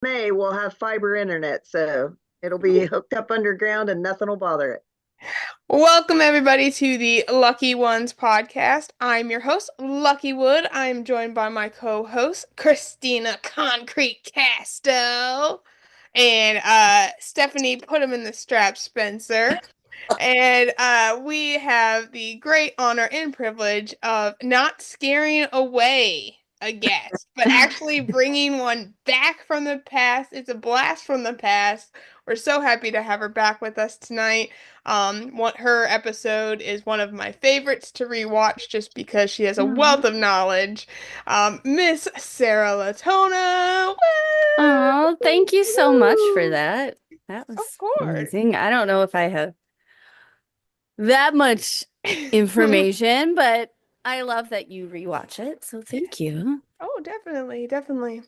May will have fiber internet, so it'll be hooked up underground and nothing will bother it. Welcome, everybody, to the Lucky Ones podcast. I'm your host, Lucky Wood. I'm joined by my co host, Christina Concrete Casto, and Stephanie Put 'em in the Strap Spencer. And we have the great honor and privilege of not scaring away a guest, but actually bringing one back from the past. It's a blast from the past. We're so happy to have her back with us tonight. Her episode is one of my favorites to rewatch just because she has a Oh, wealth of knowledge. Miss Sarah Latona. oh, thank you so much for Woo! that. That Of was course. amazing. I don't know if I have that much information, but I love that you rewatch it. So thank you. Oh, definitely, definitely.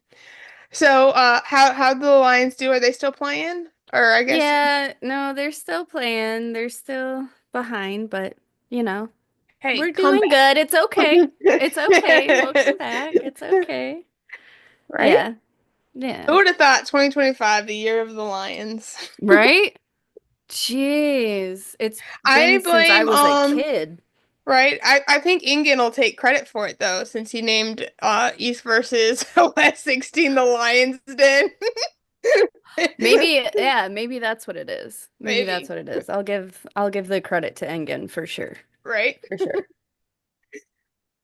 So, how the Lions do? Are they still playing? Or I guess, Yeah, no, they're still playing. They're still behind, but you know, hey, we're come doing good. It's okay. back. It's okay. We'll come back. It's okay. Right? Yeah. Yeah. Who would have thought 2025, the year of the Lions? Right? Jeez. It's I been since I blame was a kid. right? I think Ingen will take credit for it though, since he named East versus West 16 the Lions Den. Maybe, yeah, maybe that's what it is. Maybe that's Maybe, what it is. I'll give the credit to Engen for sure. right? For sure.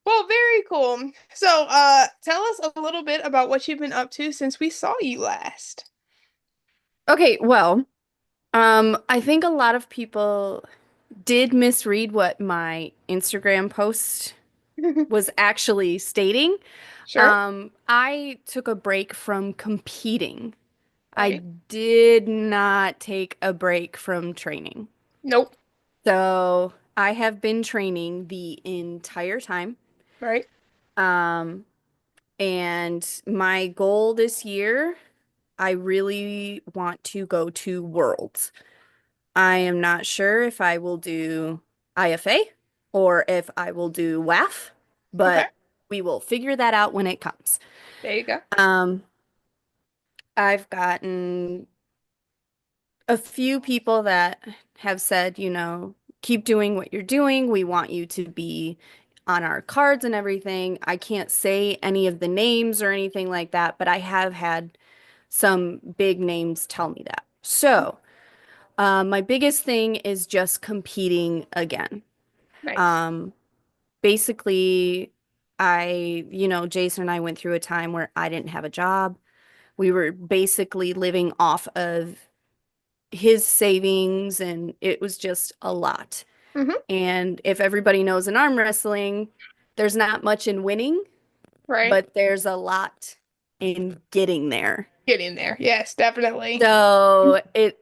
Well, very cool. So, tell us a little bit about what you've been up to since we saw you last. Okay, well, I think a lot of people did misread what my Instagram post was actually stating. Sure. I took a break from competing. I Right. did not take a break from training. Nope. So I have been training the entire time. Right. Um, And my goal this year, I really want to go to Worlds. I am not sure if I will do IFA or if I will do WAF, Okay. but we will figure that out when it comes. There you go. Um, I've gotten a few people that have said, keep doing what you're doing. We want you to be on our cards and everything. I can't say any of the names or anything like that, but I have had some big names tell me that. So, my biggest thing is just competing again. Nice. Um, Basically, Jason and I went through a time where I didn't have a job. We were basically living off of his savings, and it was just a lot. Hmm. And if everybody knows in arm wrestling, there's not much in winning, Right. but there's a lot in getting there. Get in there. Yes, definitely. So it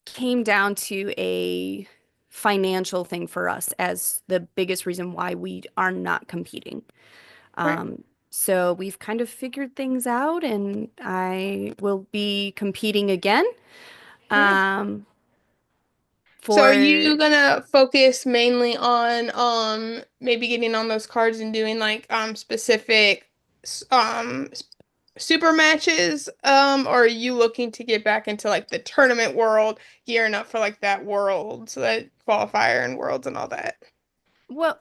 came down to a financial thing for us as the biggest reason why we are not competing. Right. So we've kind of figured things out, and I will be competing again. Nice. Um, So are for you gonna focus mainly on maybe getting on those cards and doing like specific s- um s- super matches or are you looking to get back into like the tournament world, gearing up for like that world, so that qualifier and worlds and all that? well,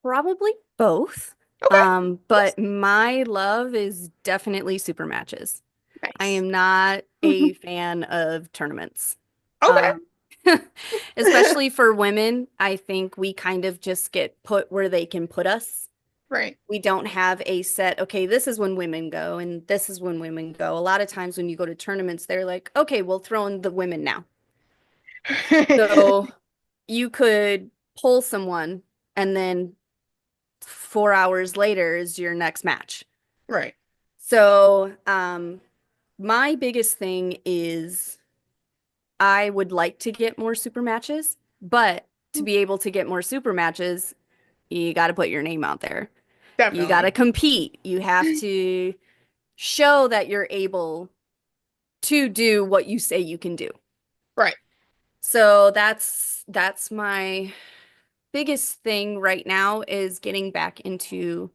probably both. Okay. But my love is definitely super matches. I Nice. am not a fan of tournaments. Okay. Um, especially for women, I think we kind of just get put where they can put us. Right. We don't have a set, okay, this is when women go and this is when women go. A lot of times when you go to tournaments, they're like, okay, we'll throw in the women now. So you could pull someone and then 4 hours later is your next match. Right. So, my biggest thing is I would like to get more super matches, but to be able to get more super matches, you got to put your name out there. You got to Definitely. compete. You have to show that you're able to do what you say you can do. Right. So that's my biggest thing right now is getting back into,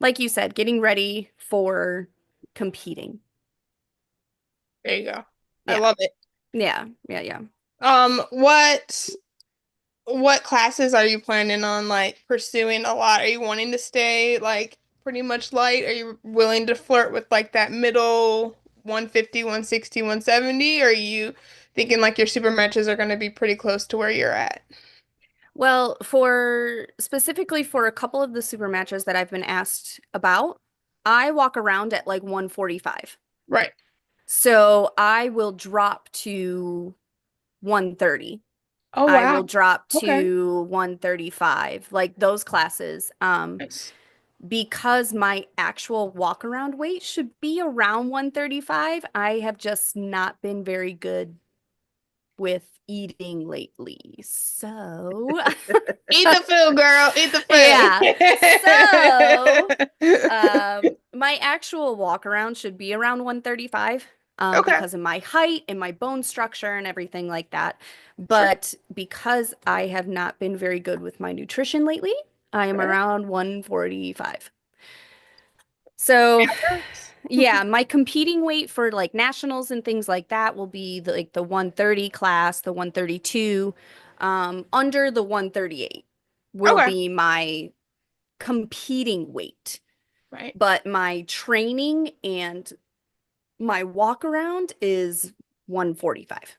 like you said, getting ready for competing. There you go. I Yeah. love it. Yeah. Yeah. Yeah. What classes are you planning on like pursuing a lot? Are you wanting to stay like pretty much light? Are you willing to flirt with like that middle 150, 160, 170? Or are you thinking like your super matches are going to be pretty close to where you're at? Well, for specifically for a couple of the super matches that I've been asked about, I walk around at like 145. Right. So I will drop to 130. Oh I will wow. drop Okay. to 135, like those classes. Nice. Because my actual walk around weight should be around 135, I have just not been very good with eating lately. So, Eat the food, girl. Eat yeah. So, the food. my actual walk around should be around 135, Okay. because of my height and my bone structure and everything like that. Sure. But because I have not been very good with my nutrition lately, I am Right. around 145. So, That works. yeah, my competing weight for like nationals and things like that will be like the 130 class, the 132, under the 138 will Okay. be my competing weight. Right. But my training and my walk around is 145.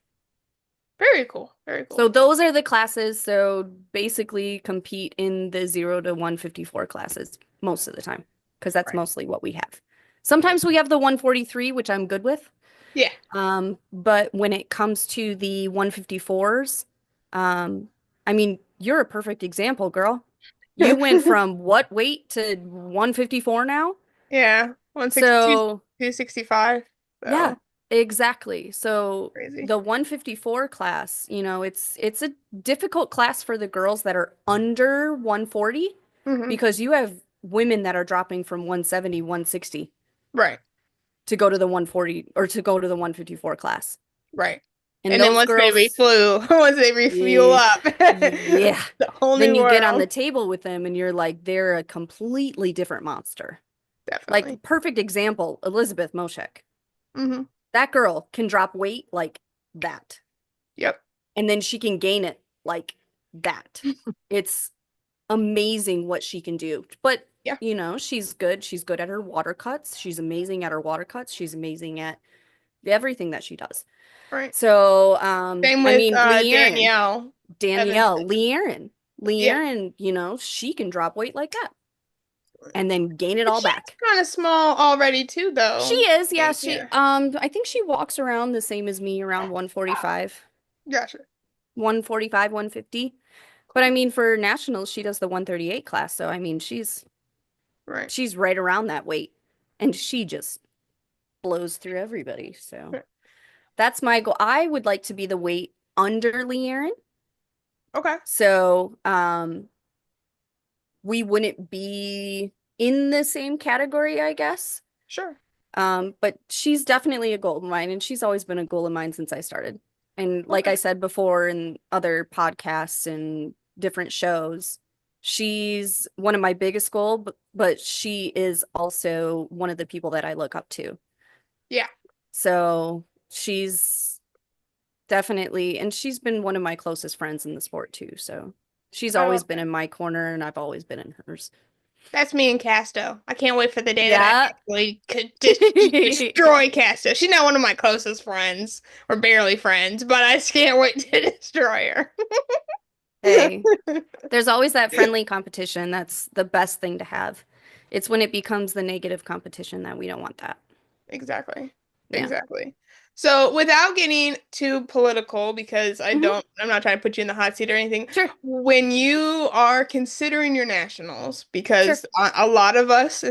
Very cool. Very So cool. those are the classes. So basically compete in the 0 to 154 classes most of the time, because that's Right. mostly what we have. Sometimes we have the 143, which I'm good with. Yeah. But when it comes to the 154s, I mean, you're a perfect example, girl. You went from what weight to 154 now? Yeah. 162, So 265. yeah, So exactly. So crazy. the 154 class, it's a difficult class for the girls that are under 140, Hmm. because you have women that are dropping from 170, 160 Right. to go to the 140 or to go to the 154 class. Right. And And then those once they girls, refuel, once they refuel yeah, up, yeah. the whole Then new you get on the world. table with them and you're like, they're a completely different monster. Definitely. Like, perfect example, Elizabeth Moshek. Hmm. That girl can drop weight like that. Yep. And then she can gain it like that. It's amazing what she can do. But, Yeah. she's good. She's good at her water cuts. She's amazing at her water cuts. She's amazing at everything that she does. Right. So, Same I with mean, Danielle Danielle, Evanston. Lee Yeah. Aaron, she can drop weight like that and then gain it But all she's back. kind of small already too, She though. is, yeah, Yeah. I think she walks around the same as me, around 145, Gotcha. 145, 150. But I Cool. mean, for nationals, she does the 138 class, so I mean, Right. she's right around that weight, and she just blows through everybody. So Right. that's my goal. I would like to be the weight under Lee Aaron, Okay. so we wouldn't be in the same category, I guess. Sure. But she's definitely a goal of mine, and she's always been a goal of mine since I started. And like I Okay. said before in other podcasts and different shows, she's one of my biggest goals, but she is also one of the people that I look up to. Yeah. So she's definitely, and she's been one of my closest friends in the sport too. So she's I always love been that. in my corner, and I've always been in hers. That's me and Casto. I can't wait for the day that I Yeah. actually could just destroy Casto. She's not one of my closest friends. We're barely friends, but I just can't wait to destroy her. Hey, there's always that friendly competition. That's the best thing to have. It's when it becomes the negative competition that we don't want that. Exactly. Yeah. Exactly. So, without getting too political, because Hmm. I'm not trying to put you in the hot seat or anything, Sure. when you are considering your nationals, Sure. because a lot of us,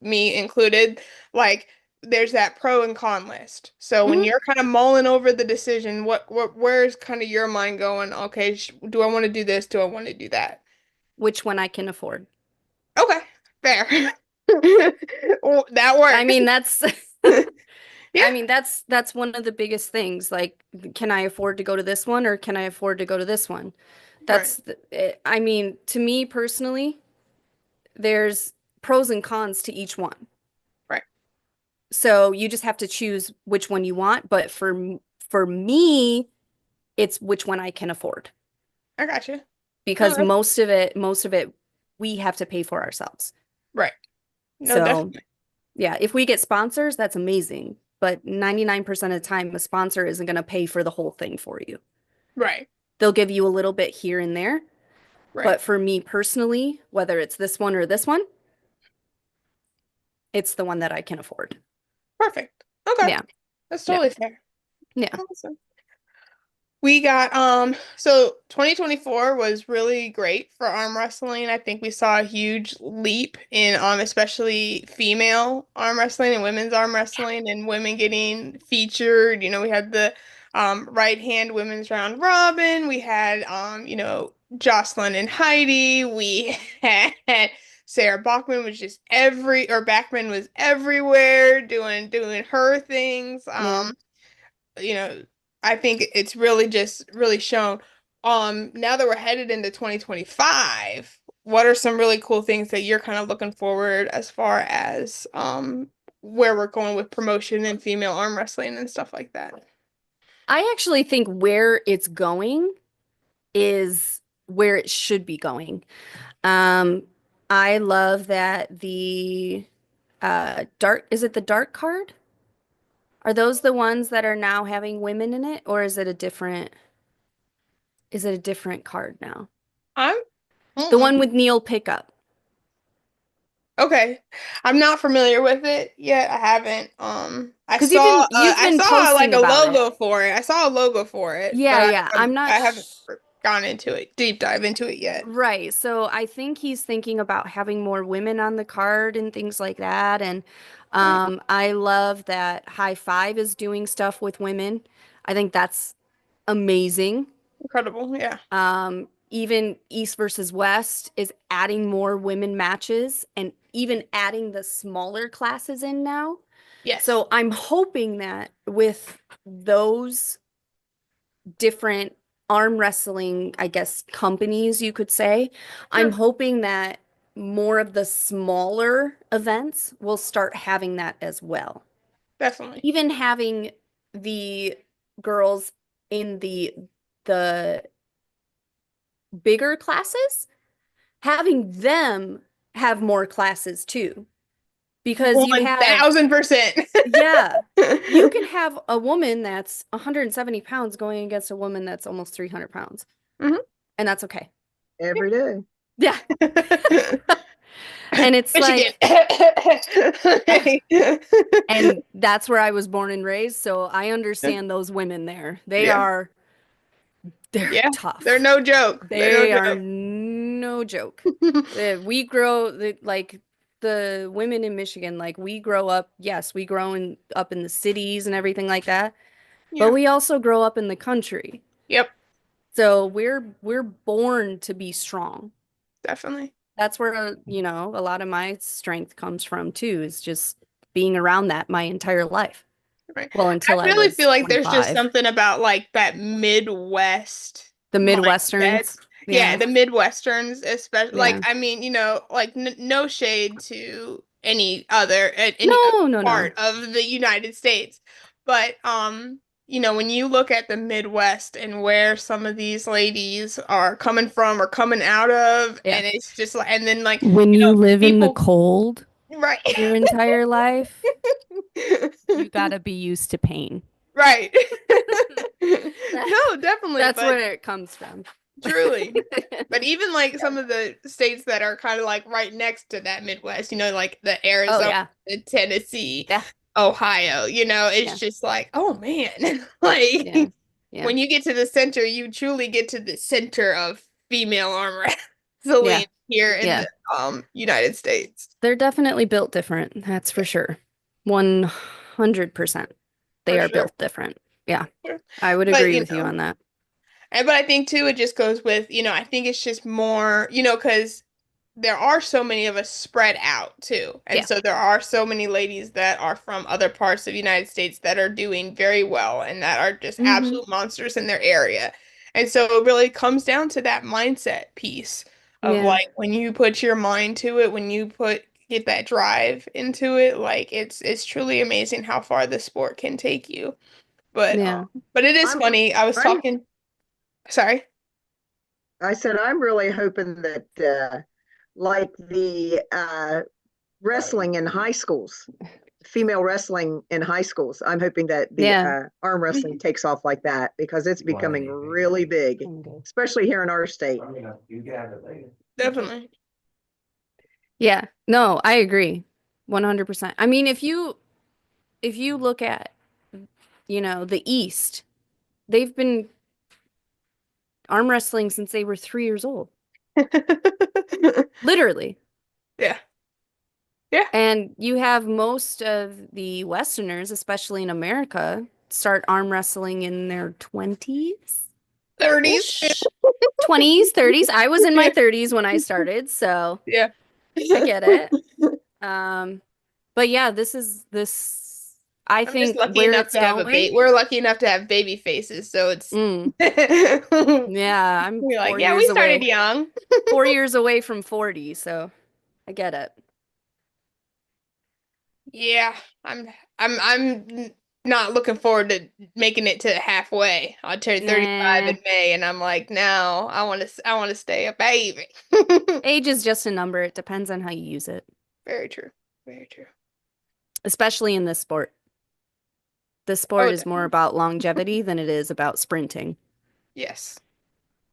me included, like there's that pro and con list. So when Hmm. you're kind of mulling over the decision, where's kind of your mind going? Okay, do I want to do this? Do I want to do that? Which one I can afford. Okay, fair. Well, that I works. mean, that's Yeah, I mean, that's one of the biggest things. Like, can I afford to go to this one or can I afford to go to this one? right, I mean, to me personally, there's pros and cons to each one. So you just have to choose which one you want. But for me, it's which one I can afford I got you. No, because most of it, we have to pay for ourselves. right. No, So definitely. yeah, if we get sponsors, that's amazing. But 99% of the time, a sponsor isn't going to pay for the whole thing for you. Right. They'll give you a little bit here and there. Right. But for me personally, whether it's this one or this one, it's the one that I can afford. Perfect. Okay. Yeah. That's Yeah. totally fair. Yeah. Awesome. We got so 2024 was really great for arm wrestling. I think we saw a huge leap in especially female arm wrestling and women's arm wrestling and women getting featured. We had the right hand women's round robin. We had Jocelyn and Heidi. We had Sarah Bachman was just Bachman was everywhere doing her things. Yeah. You know, I think it's really just really shown. Now that we're headed into 2025, what are some really cool things that you're kind of looking forward as far as where we're going with promotion and female arm wrestling and stuff like that? I actually think where it's going is where it should be going. Um, I love that the is it the dark card? Are those the ones that are now having women in it, or is it a different card now? I'm The mm-mm. one with Neil Pickup. Okay. I'm not familiar with it yet. I haven't. Because you've I been saw like posting a about it. logo for it. I saw a logo for it, but Yeah, yeah. I'm not I haven't gone into it, deep dive into it yet. right. So I think he's thinking about having more women on the card and things like that. And Right. I love that High Five is doing stuff with women. I think that's amazing. Incredible. Yeah. Even East versus West is adding more women matches and even adding the smaller classes in now. Yes. So I'm hoping that with those different arm wrestling, I guess, companies, you could say, I'm Sure. hoping that more of the smaller events will start having that as well. Definitely. Even having the girls in the bigger classes, having them have more classes too. Because you have, 1000%. yeah, you can have a woman that's 170 pounds going against a woman that's almost 300 pounds. Mhm. And that's okay. every day. Yeah. And it's Michigan. like, and that's where I was born and raised. So I understand those women there. Yeah. They're Yeah. They're tough. no joke. They're no They are joke. no joke. Like the women in Michigan, like we grow up, yes, we up in the cities and everything like that, but Yeah. we also grow up in the country. Yep. So we're born to be strong. Definitely. That's where, a lot of my strength comes from too, is just being around that my entire life. Right. Well, I until I really feel was like there's just 25. something about like that Midwest The mindset. Midwesterns. Yeah, Yeah. the Midwesterns, especially like Yeah. I mean, like n no shade to any other No, no, no. part of the United States, but when you look at the Midwest and where some of these ladies are coming from or coming out of, Yeah. and it's just like, and then like When you live in the people, cold right, your entire life, you gotta be used to pain. right. That- No, definitely, That's but where it comes from. truly. But even like some of the states that are kind of like right next to that Midwest, like the Oh Arizona, yeah. the Tennessee, Yeah. Ohio, it's Yeah. just like, oh man, like Yeah. Yeah. when you get to the center, you truly get to the center of female arm Yeah. wrestling here in Yeah. the United States. They're definitely built different, that's for sure. 100%. They For are sure. built different. Yeah. Sure. I would But agree with you on that. but I think too, it just goes with, I think it's just more, because there are so many of us spread out too. And Yeah. so there are so many ladies that are from other parts of the United States that are doing very well and that are just Hmm. absolute monsters in their area. And so it really comes down to that mindset piece of Yeah. like when you put your mind to it, when you put, get that drive into it, like it's truly amazing how far the sport can take you. But Yeah. but it is I'm, funny. I was I'm, talking. Sorry. I said, I'm really hoping that, like the wrestling in high schools, female wrestling in high schools, I'm hoping that the Yeah. arm wrestling takes off like that because it's becoming really big, especially here in our state. Definitely. Yeah. No, I agree. 100%. I mean, if you look at, the East, they've been arm wrestling since they were 3 years old. Literally. Yeah. Yeah. And you have most of the Westerners, especially in America, start arm wrestling in their 20s 30s. ish. 20s, 30s. I was in my Yeah. 30s when I started, so Yeah. I get it. Um, but yeah, this I I'm just think lucky where enough it's to have a going. baby. We're lucky enough to have baby faces, so it's Mm, we're yeah, I'm like, four yeah, we years started away. young. 4 years away from 40, so I get it. Yeah, I'm not looking forward to making it to halfway. I'll turn 35 Nah, in May, and I'm like, no, I want to stay a baby. age is just a number. It depends on how you use it, Very true. Very true. especially in this sport. This Oh, sport is more about longevity than it is about sprinting. yes.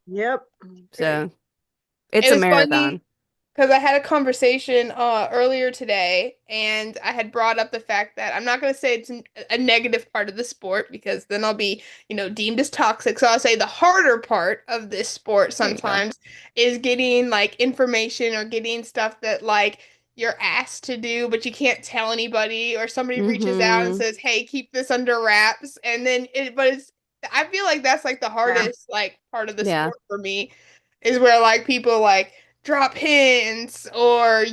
Yep. Very. So it's It a was funny. marathon. Because I had a conversation earlier today, and I had brought up the fact that I'm not going to say it's a negative part of the sport because then I'll be, deemed as toxic. So I'll say the harder part of this sport There you go. sometimes is getting like information or getting stuff that like you're asked to do, but you can't tell anybody, or somebody reaches out and Mm-hmm. says, "Hey, keep this under wraps," and then but I feel like that's like the Yeah. hardest like part of the Yeah. sport for me is where like people like drop hints or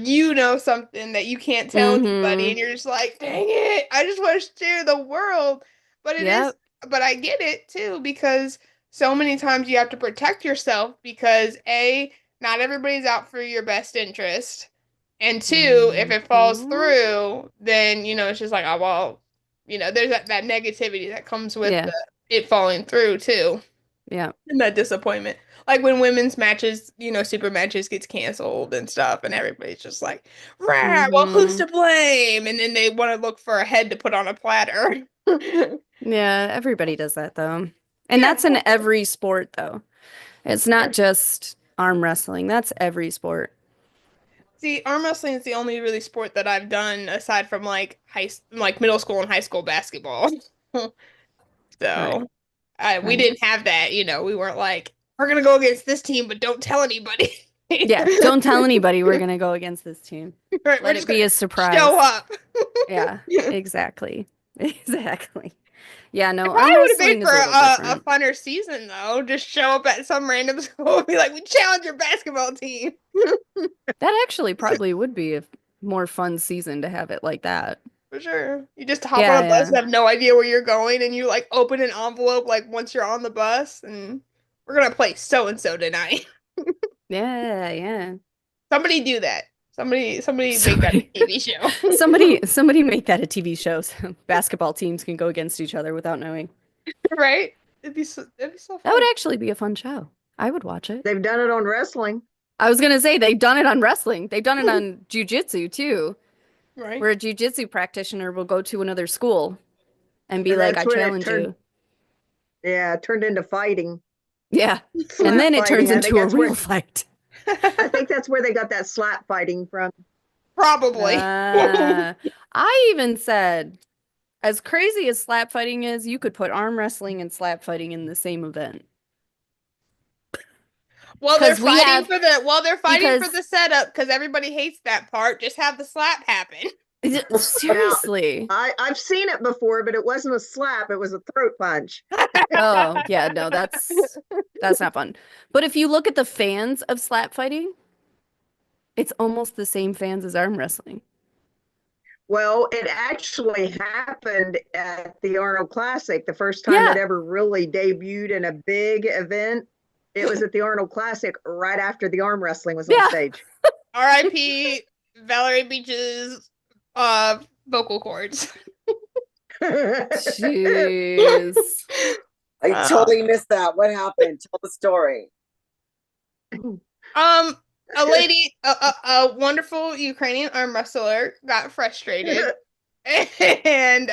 something that you can't tell anybody Mm-hmm. and you're just like, dang it, I just want to share the world. But it is, Yep. but I get it too because so many times you have to protect yourself because A, not everybody's out for your best interest. And two, if it falls Mhm. through, then it's just like, oh well, there's that negativity that comes with Yeah. it falling through too. Yeah. And that disappointment. Like when women's matches, super matches gets canceled and stuff, and everybody's just like, rah, well, who's Mm-hmm. to blame? And then they want to look for a head to put on a platter. Yeah, everybody does that though. And Yeah. that's in every sport though. It's not just arm wrestling. That's every sport. See, arm wrestling is the only really sport that I've done aside from like like middle school and high school basketball. Right. So, we Right. didn't have that, we weren't like, we're gonna go against this team, but don't tell anybody. Yeah. Don't tell anybody we're gonna go against this team. Right, we're Let just it be gonna a show surprise. up. Yeah, exactly. Exactly. Yeah, It no, arm probably would have made wrestling for is a little a different. funner season though. Just show up at some random school and be like, "We challenge your basketball team." That actually probably would be a more fun season to have it like that. For sure. You just hop on Yeah, a bus yeah. and have no idea where you're going, and you like open an envelope like once you're on the bus, and we're gonna play so and so tonight. Yeah, yeah. Somebody do that. Somebody make that a Somebody, TV show. somebody make that a TV show so basketball teams can go against each other without knowing. Right? It'd be so That would fun. actually be a fun show. I would watch it. They've done it on wrestling. I was gonna say they've done it on wrestling. They've done it on jujitsu too, Right? where a jujitsu practitioner will go to another school and be And like, that's I when it challenge turned, you. yeah, it turned into fighting, Yeah. And slap then it turns fighting. I think into a that's real where, fight. I think that's where they got that slap fighting from. Probably. Uh, I even said, as crazy as slap fighting is, you could put arm wrestling and slap fighting in the same event. Well, they're Because we fighting have, for the because setup because everybody hates that part. Just have the slap happen. Now, seriously. I've seen it before, but it wasn't a slap; it was a throat punch. Oh, yeah, no, that's not fun. But if you look at the fans of slap fighting, it's almost the same fans as arm wrestling. Well, it actually happened at the Arnold Classic, the first time it Yeah. ever really debuted in a big event. It was at the Arnold Classic right after the arm wrestling was on Yeah. stage. R.I.P. Valerie Beach's vocal cords. Jeez. I totally missed that. What happened? Tell the story. A lady, a wonderful Ukrainian arm wrestler got frustrated, and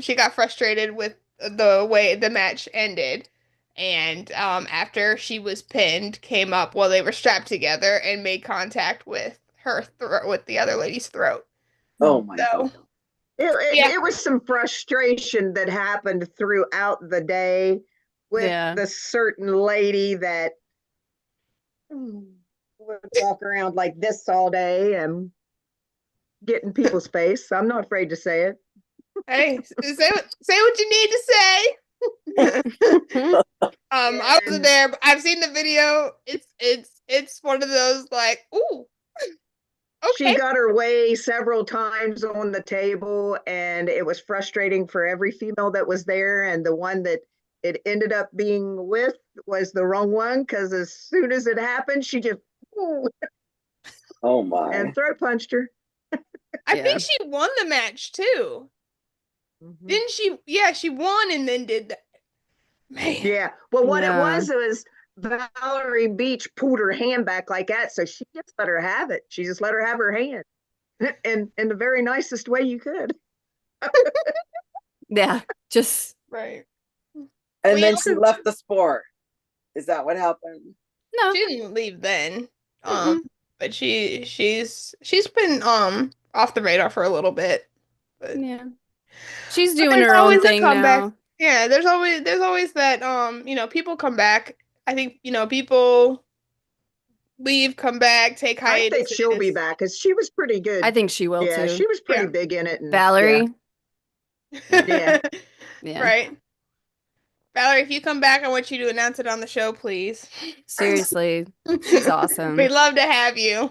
she got frustrated with the way the match ended, and after she was pinned, came up while they were strapped together and made contact with her throat, with the other lady's throat. Oh my So, God. yeah. It was some frustration that happened throughout the day with the certain lady that would walk around like this all day and get in people's face. I'm not afraid to say it. Hey, say what you need to say. I wasn't there, but I've seen the video. It's one of those like, ooh, okay. She got her way several times on the table, and it was frustrating for every female that was there. And the one that it ended up being with was the wrong one, because as soon as it happened, she just oh my, and throat punched her. I think she won the match too. Didn't she? Yeah, she won and then did that. Man. Yeah. Well, what it was Valerie Beach pulled her hand back like that, so she just let her have it. She just let her have her hand, in the very nicest way you could. Yeah, just right. And then she left the sport. Is that what happened? No, she didn't leave then. But she's been off the radar for a little bit. But yeah, she's doing her own thing now. Yeah, there's always that people come back. I think people leave, come back, take hiatus. I think she'll be back because she was pretty good. I think she will too. Yeah, she was pretty big in it. And, Valerie. Yeah. Right. Valerie, if you come back, I want you to announce it on the show, please. Seriously, she's awesome. We'd love to have you.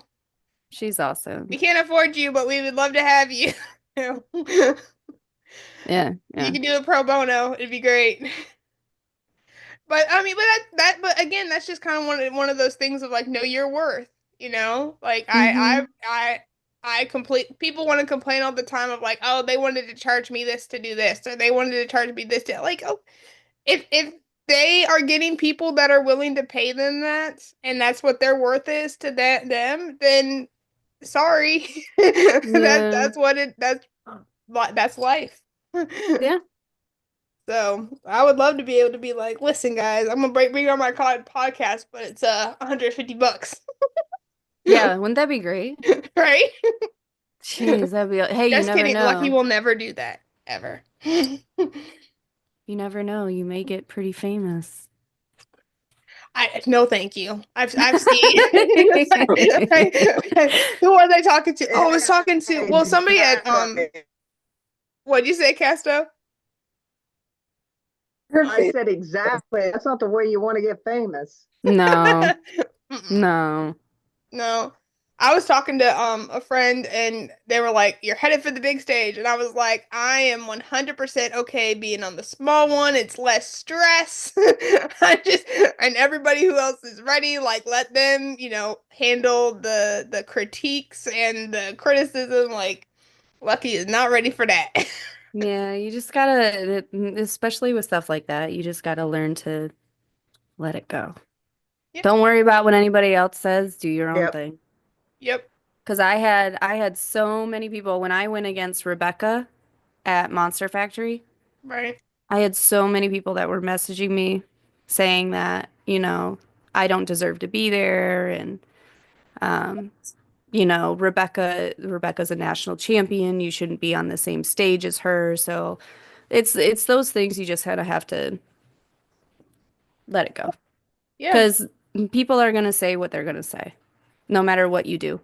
She's awesome. We can't afford you, but we would love to have you. Yeah. You can do it pro bono. It'd be great. But I mean, but again, that's just kind of one of those things of like, know your worth. Like people want to complain all the time of like, oh, they wanted to charge me this to do this, or they wanted to charge me this to like, oh, if they are getting people that are willing to pay them that, and that's what their worth is to them, then sorry, that's life. Yeah. So I would love to be able to be like, listen, guys, I'm gonna bring on my podcast, but it's $150. Yeah, wouldn't that be great? Right? Jeez, that'd be. Hey, just you never kidding. know. Lucky will never do that ever. You never know. You may get pretty famous. No, thank you. I've seen. Who was I talking to? Oh, I was talking to somebody at What'd you say, Casto? I said exactly. That's not the way you want to get famous. No. No. No. I was talking to a friend and they were like, "You're headed for the big stage." And I was like, "I am 100% okay being on the small one. It's less stress." And everybody who else is ready, like let them, handle the critiques and the criticism. Like Lucky is not ready for that. Yeah, you just gotta, especially with stuff like that, you just gotta learn to let it go. Yep. Don't worry about what anybody else says. Do your own thing. Yep. Because I had so many people when I went against Rebecca at Monster Factory. Right. I had so many people that were messaging me saying that, I don't deserve to be there, and Rebecca's a national champion. You shouldn't be on the same stage as her. So it's those things you just kind of have to let it go. Yeah. Because people are going to say what they're going to say, no matter what you do.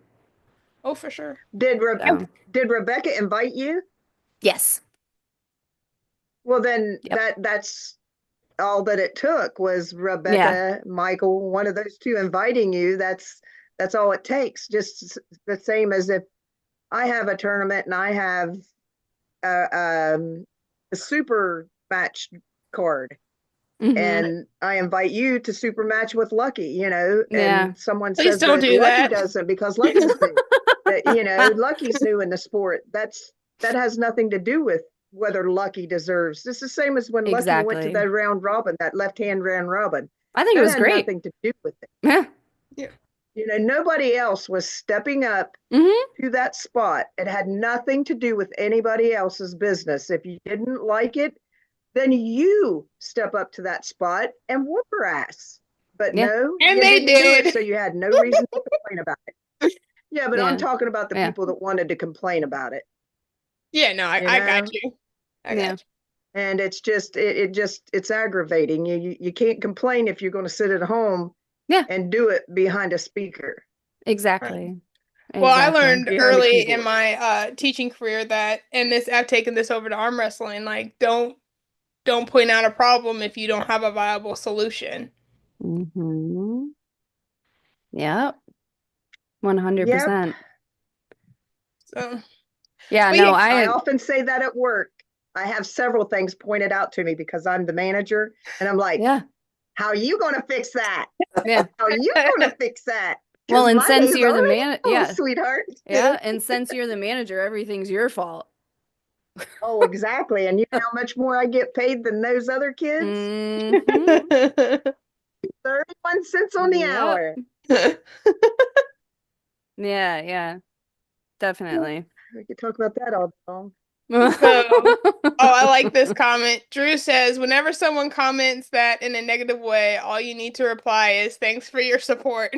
Oh, for sure. Did Rebecca invite you? Yes. Well, then that's all that it took was Rebecca, Michael, one of those two inviting you. That's all it takes. Just the same as if I have a tournament and I have a super match card. and I invite you to super match with Lucky, Yeah. and someone Please says don't that do Lucky that. doesn't because Lucky's new. That, Lucky's new in the sport. That has nothing to do with whether Lucky deserves. It's the same as when Lucky went to Exactly. that round robin, that left-hand round robin. I think it That was had great. nothing to do with it. Yeah. Yeah. Nobody else was stepping up to that spot. It had nothing to do with anybody else's business. If you didn't like it, then you step up to that spot and whoop her ass. But Yeah. no, And you they didn't do it, did. so you had no reason to complain about it. Yeah, but I'm Yeah. talking about the Yeah. people that wanted to complain about it. Yeah, no, I got you. I got you. And it's just it's aggravating. You can't complain if you're going to sit at home and do it behind a speaker. Exactly. Well, I learned Behind a early in keyboard. my teaching career that, and I've taken this over to arm wrestling, like don't point out a problem if you don't have a viable solution. Yep. Yep. 100%. So Yeah, But no, yeah, I often say that at work. I have several things pointed out to me because I'm the manager, and I'm like, yeah. how are you going to fix that? Yeah. How are you going to fix that? Well, 'Cause and my since day's you're the already man, full, yeah. sweetheart. Yeah, and since you're the manager, everything's your fault. Oh, exactly. And you know how much more I get paid than those other kids? Mhm. 31 cents on the Yep. hour. Yeah, yeah. Definitely. We could talk about that all day long. I like this comment. Drew says, whenever someone comments that in a negative way, all you need to reply is thanks for your support.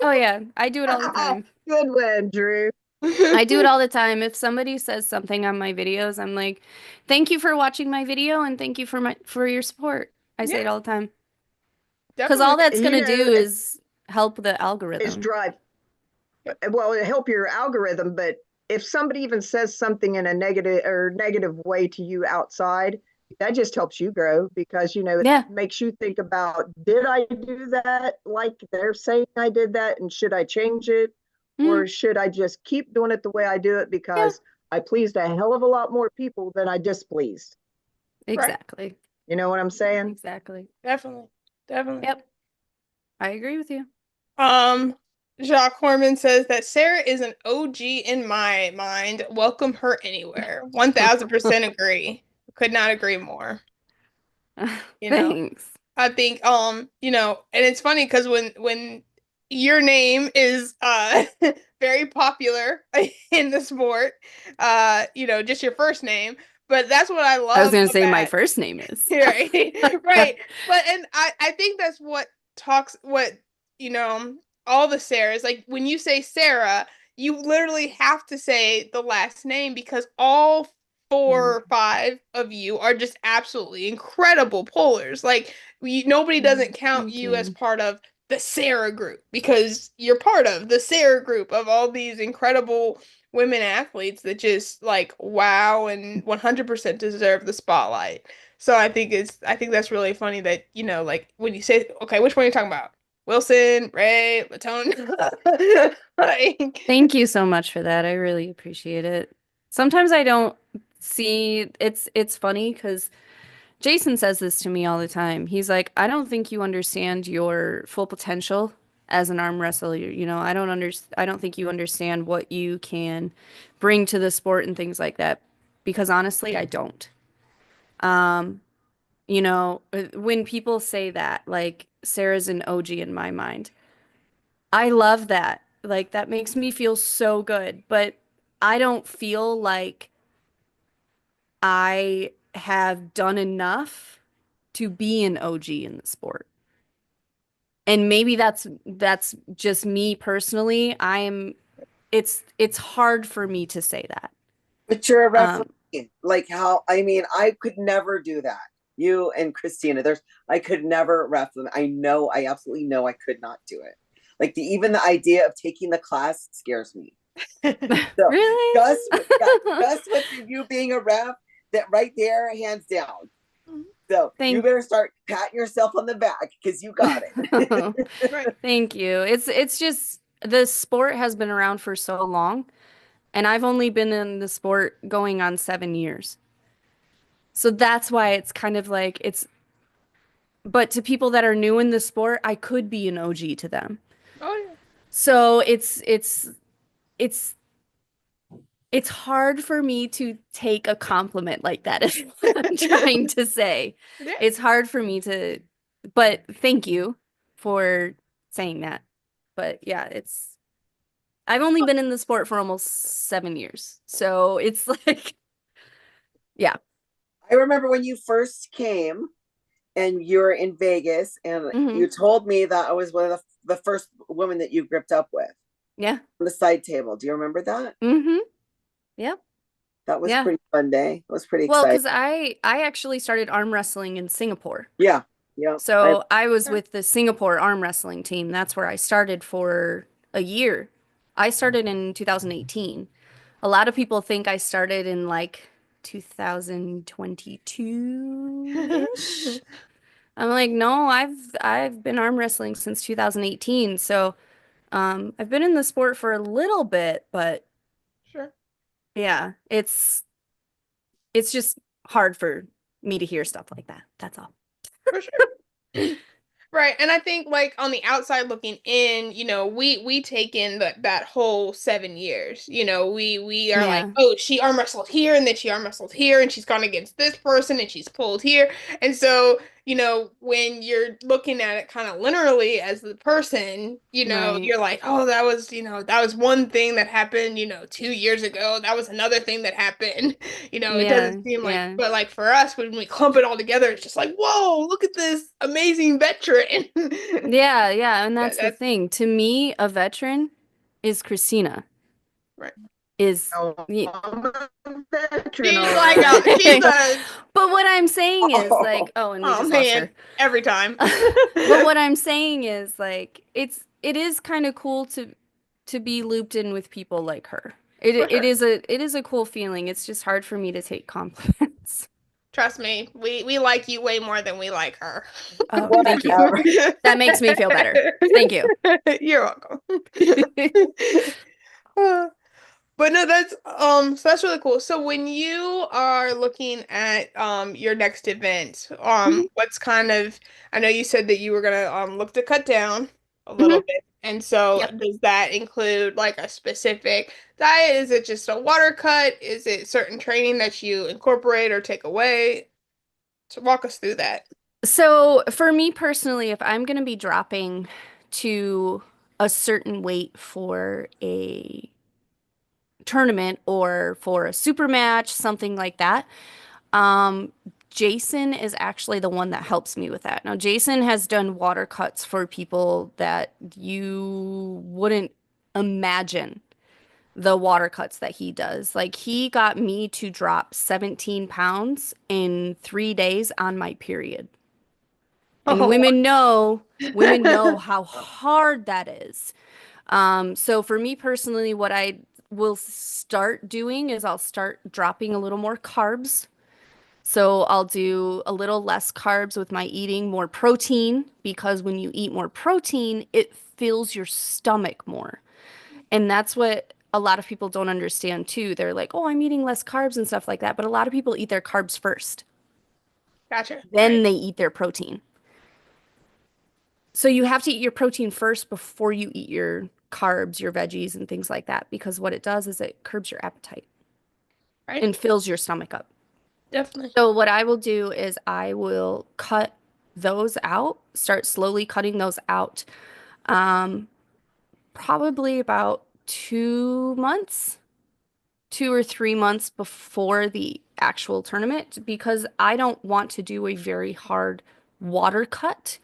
Oh yeah, I do it all the time. Good one, Drew. I do it all the time. If somebody says something on my videos, I'm like, "Thank you for watching my video and thank you for your support." I say it all the time. Because all that's gonna do is help the is algorithm. drive. Well, it'll help your algorithm, but if somebody even says something in a negative way to you outside, that just helps you grow because it makes you think about, did I do that like they're saying I did that, and should I change it, or should I just keep doing it the way I do it because I pleased a hell of a lot more people than I displeased. Exactly. You know what I'm saying? Exactly. Definitely. Yep. I agree with you. Jacques Horman says that Sarah is an OG in my mind. Welcome her anywhere. 1000% agree. Could not agree more. Thanks. I think and it's funny because when your name is very popular in the sport, just your first name, but that's what I love. I was gonna say my first name is. Right. Right. But and I think that's what all the Sarahs, like when you say Sarah, you literally have to say the last name because all 4 or 5 of you are just absolutely incredible pullers. Like nobody doesn't count you as part of the Sarah group because you're part of the Sarah group of all these incredible women athletes that just like wow and 100% deserve the spotlight. So I think that's really funny that like when you say, okay, which one are you talking about? Wilson, Ray, Latona. Thank you so much for that. I really appreciate it. Sometimes I don't see it's funny because Jason says this to me all the time. He's like, I don't think you understand your full potential as an arm wrestler. I don't think you understand what you can bring to the sport and things like that. Because honestly, I don't. When people say that, like Sarah's an OG in my mind, I love that. Like that makes me feel so good, but I don't feel like I have done enough to be an OG in the sport. And maybe that's just me personally. It's hard for me to say that. But you're a referee. I could never do that. You and Christina, I could never ref them. I absolutely know I could not do it. Like even the idea of taking the class scares me. So really? Just with you being a ref, that right there, hands down. So you better start patting yourself on the back because you got it. Right. Thank you. It's just the sport has been around for so long, and I've only been in the sport going on 7 years. So that's why it's kind of like but to people that are new in the sport, I could be an OG to them. Oh yeah. So it's it's hard for me to take a compliment like that is what I'm trying to say. Yeah. It's hard for me to, but thank you for saying that. But yeah, I've only been in the sport for almost 7 years. So it's like, yeah. I remember when you first came and you were in Vegas and Hmm. you told me that I was one of the first women that you gripped up with Yeah. on the side table. Do you remember that? Hmm. Yep. That was Yeah. pretty fun day. It was pretty Well, exciting. because I actually started arm wrestling in Singapore. Yeah. Yeah. So I was with the Singapore arm wrestling team. That's where I started for a year. I started in 2018. A lot of people think I started in like 2022-ish. I'm like, no, I've been arm wrestling since 2018. So I've been in the sport for a little bit, but Sure. yeah, it's just hard for me to hear stuff like that. That's all. For sure. Right. And I think like on the outside looking in, we take in that whole 7 years. We are like, Yeah. oh, she arm wrestled here and then she arm wrestled here and she's gone against this person and she's pulled here. And so, when you're looking at it kind of linearly as the person, Right. you're like, oh, that was one thing that happened, 2 years ago. That was another thing that happened. It doesn't Yeah. seem like, Yeah. but like for us, when we clump it all together, it's just like, whoa, look at this amazing veteran. Yeah, yeah, and that's the That's thing. To me, a veteran is Christina. right. Is Oh, y- I'm a veteran, She's all like, right. she's a, But what I'm saying is Oh, like, oh, and we oh just lost man, her. every time. But what I'm saying is like it is kind of cool to be looped in with people like her. It For it sure. is a cool feeling. It's just hard for me to take compliments. Trust me, we like you way more than we like her. Oh, thank you. whatever. That makes me feel better. Thank you. You're welcome. But no, so that's really cool. So when you are looking at your next event, Mhm, what's kind of I know you said that you were gonna look to cut down a little mhm. bit. And so Yep. does that include like a specific diet? Is it just a water cut? Is it certain training that you incorporate or take away? So walk us through that. So for me personally, if I'm going to be dropping to a certain weight for a tournament or for a super match, something like that, um, Jason is actually the one that helps me with that. Now, Jason has done water cuts for people that you wouldn't imagine the water cuts that he does. Like he got me to drop 17 pounds in 3 days on my period. And Oh, women know how hard that is. So for me personally, what I will start doing is I'll start dropping a little more carbs. So I'll do a little less carbs with my eating more protein because when you eat more protein, it fills your stomach more. And that's what a lot of people don't understand too. They're like, "Oh, I'm eating less carbs and stuff like that." But a lot of people eat their carbs first, gotcha. then Right. they eat their protein. So you have to eat your protein first before you eat your carbs, your veggies, and things like that, because what it does is it curbs your appetite Right. and fills your stomach up. Definitely. So what I will do is I will cut those out, start slowly cutting those out, um, probably about 2 months, 2 or 3 months before the actual tournament, because I don't want to do a very hard water cut,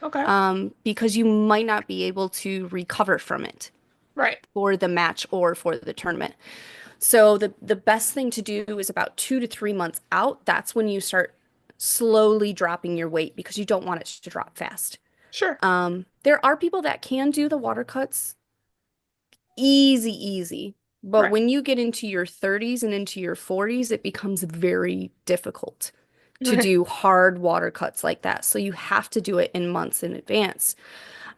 Okay. because you might not be able to recover from it Right. for the match or for the tournament. So the best thing to do is about 2 to 3 months out. That's when you start slowly dropping your weight because you don't want it to drop fast. Sure. There are people that can do the water cuts easy, easy. But Right. when you get into your 30s and into your 40s, it becomes very difficult to Right. do hard water cuts like that. So you have to do it in months in advance.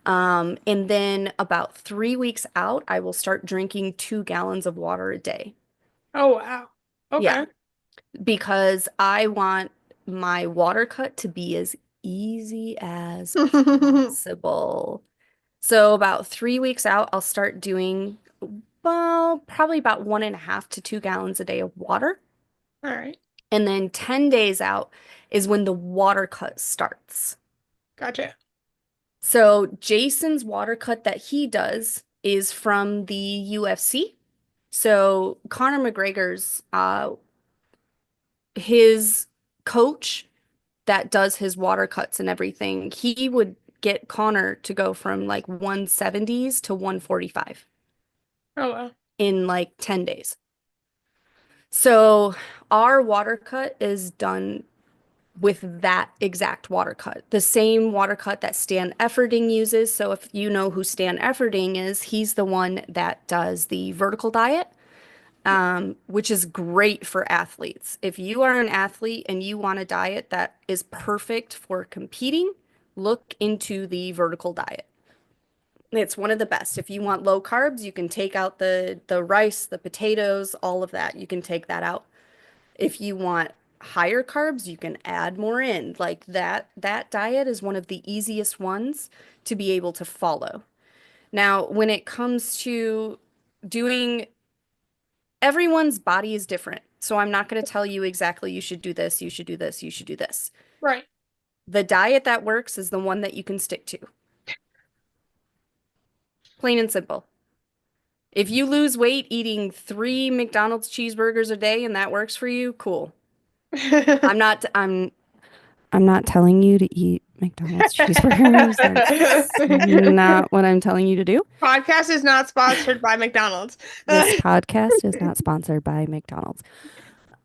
And then about 3 weeks out, I will start drinking 2 gallons of water a day. Oh wow. Yeah, Okay. because I want my water cut to be as easy as possible. So about 3 weeks out, I'll start doing, well, probably about 1.5 to 2 gallons a day of water. All right. And then 10 days out is when the water cut starts. Gotcha. So Jason's water cut that he does is from the UFC. So Conor McGregor's his coach that does his water cuts and everything, he would get Conor to go from like 170s to 145 Oh wow. in like 10 days. So our water cut is done with that exact water cut. The same water cut that Stan Efferding uses. So if you know who Stan Efferding is, he's the one that does the vertical diet, which is great for athletes. If you are an athlete and you want a diet that is perfect for competing, look into the vertical diet. It's one of the best. If you want low carbs, you can take out the rice, the potatoes, all of that. You can take that out. If you want higher carbs, you can add more in. Like that diet is one of the easiest ones to be able to follow. Now, when it comes to doing, everyone's body is different. So I'm not going to tell you exactly you should do this, you should do this, you should do this. Right. The diet that works is the one that you can stick to. Plain and simple. If you lose weight eating 3 McDonald's cheeseburgers a day and that works for you, cool. I'm not telling you to eat McDonald's cheeseburgers. That's not what I'm telling you to do. Podcast is not sponsored by McDonald's. This podcast is not sponsored by McDonald's.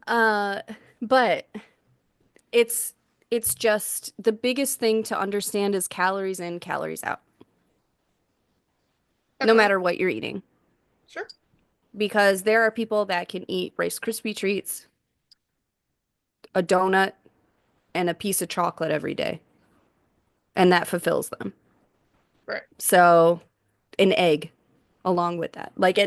But it's just the biggest thing to understand is calories in, calories out. No matter what you're eating. Sure. Because there are people that can eat Rice Krispie treats, a donut, and a piece of chocolate every day. And that fulfills them. Right. So an egg along with that. Like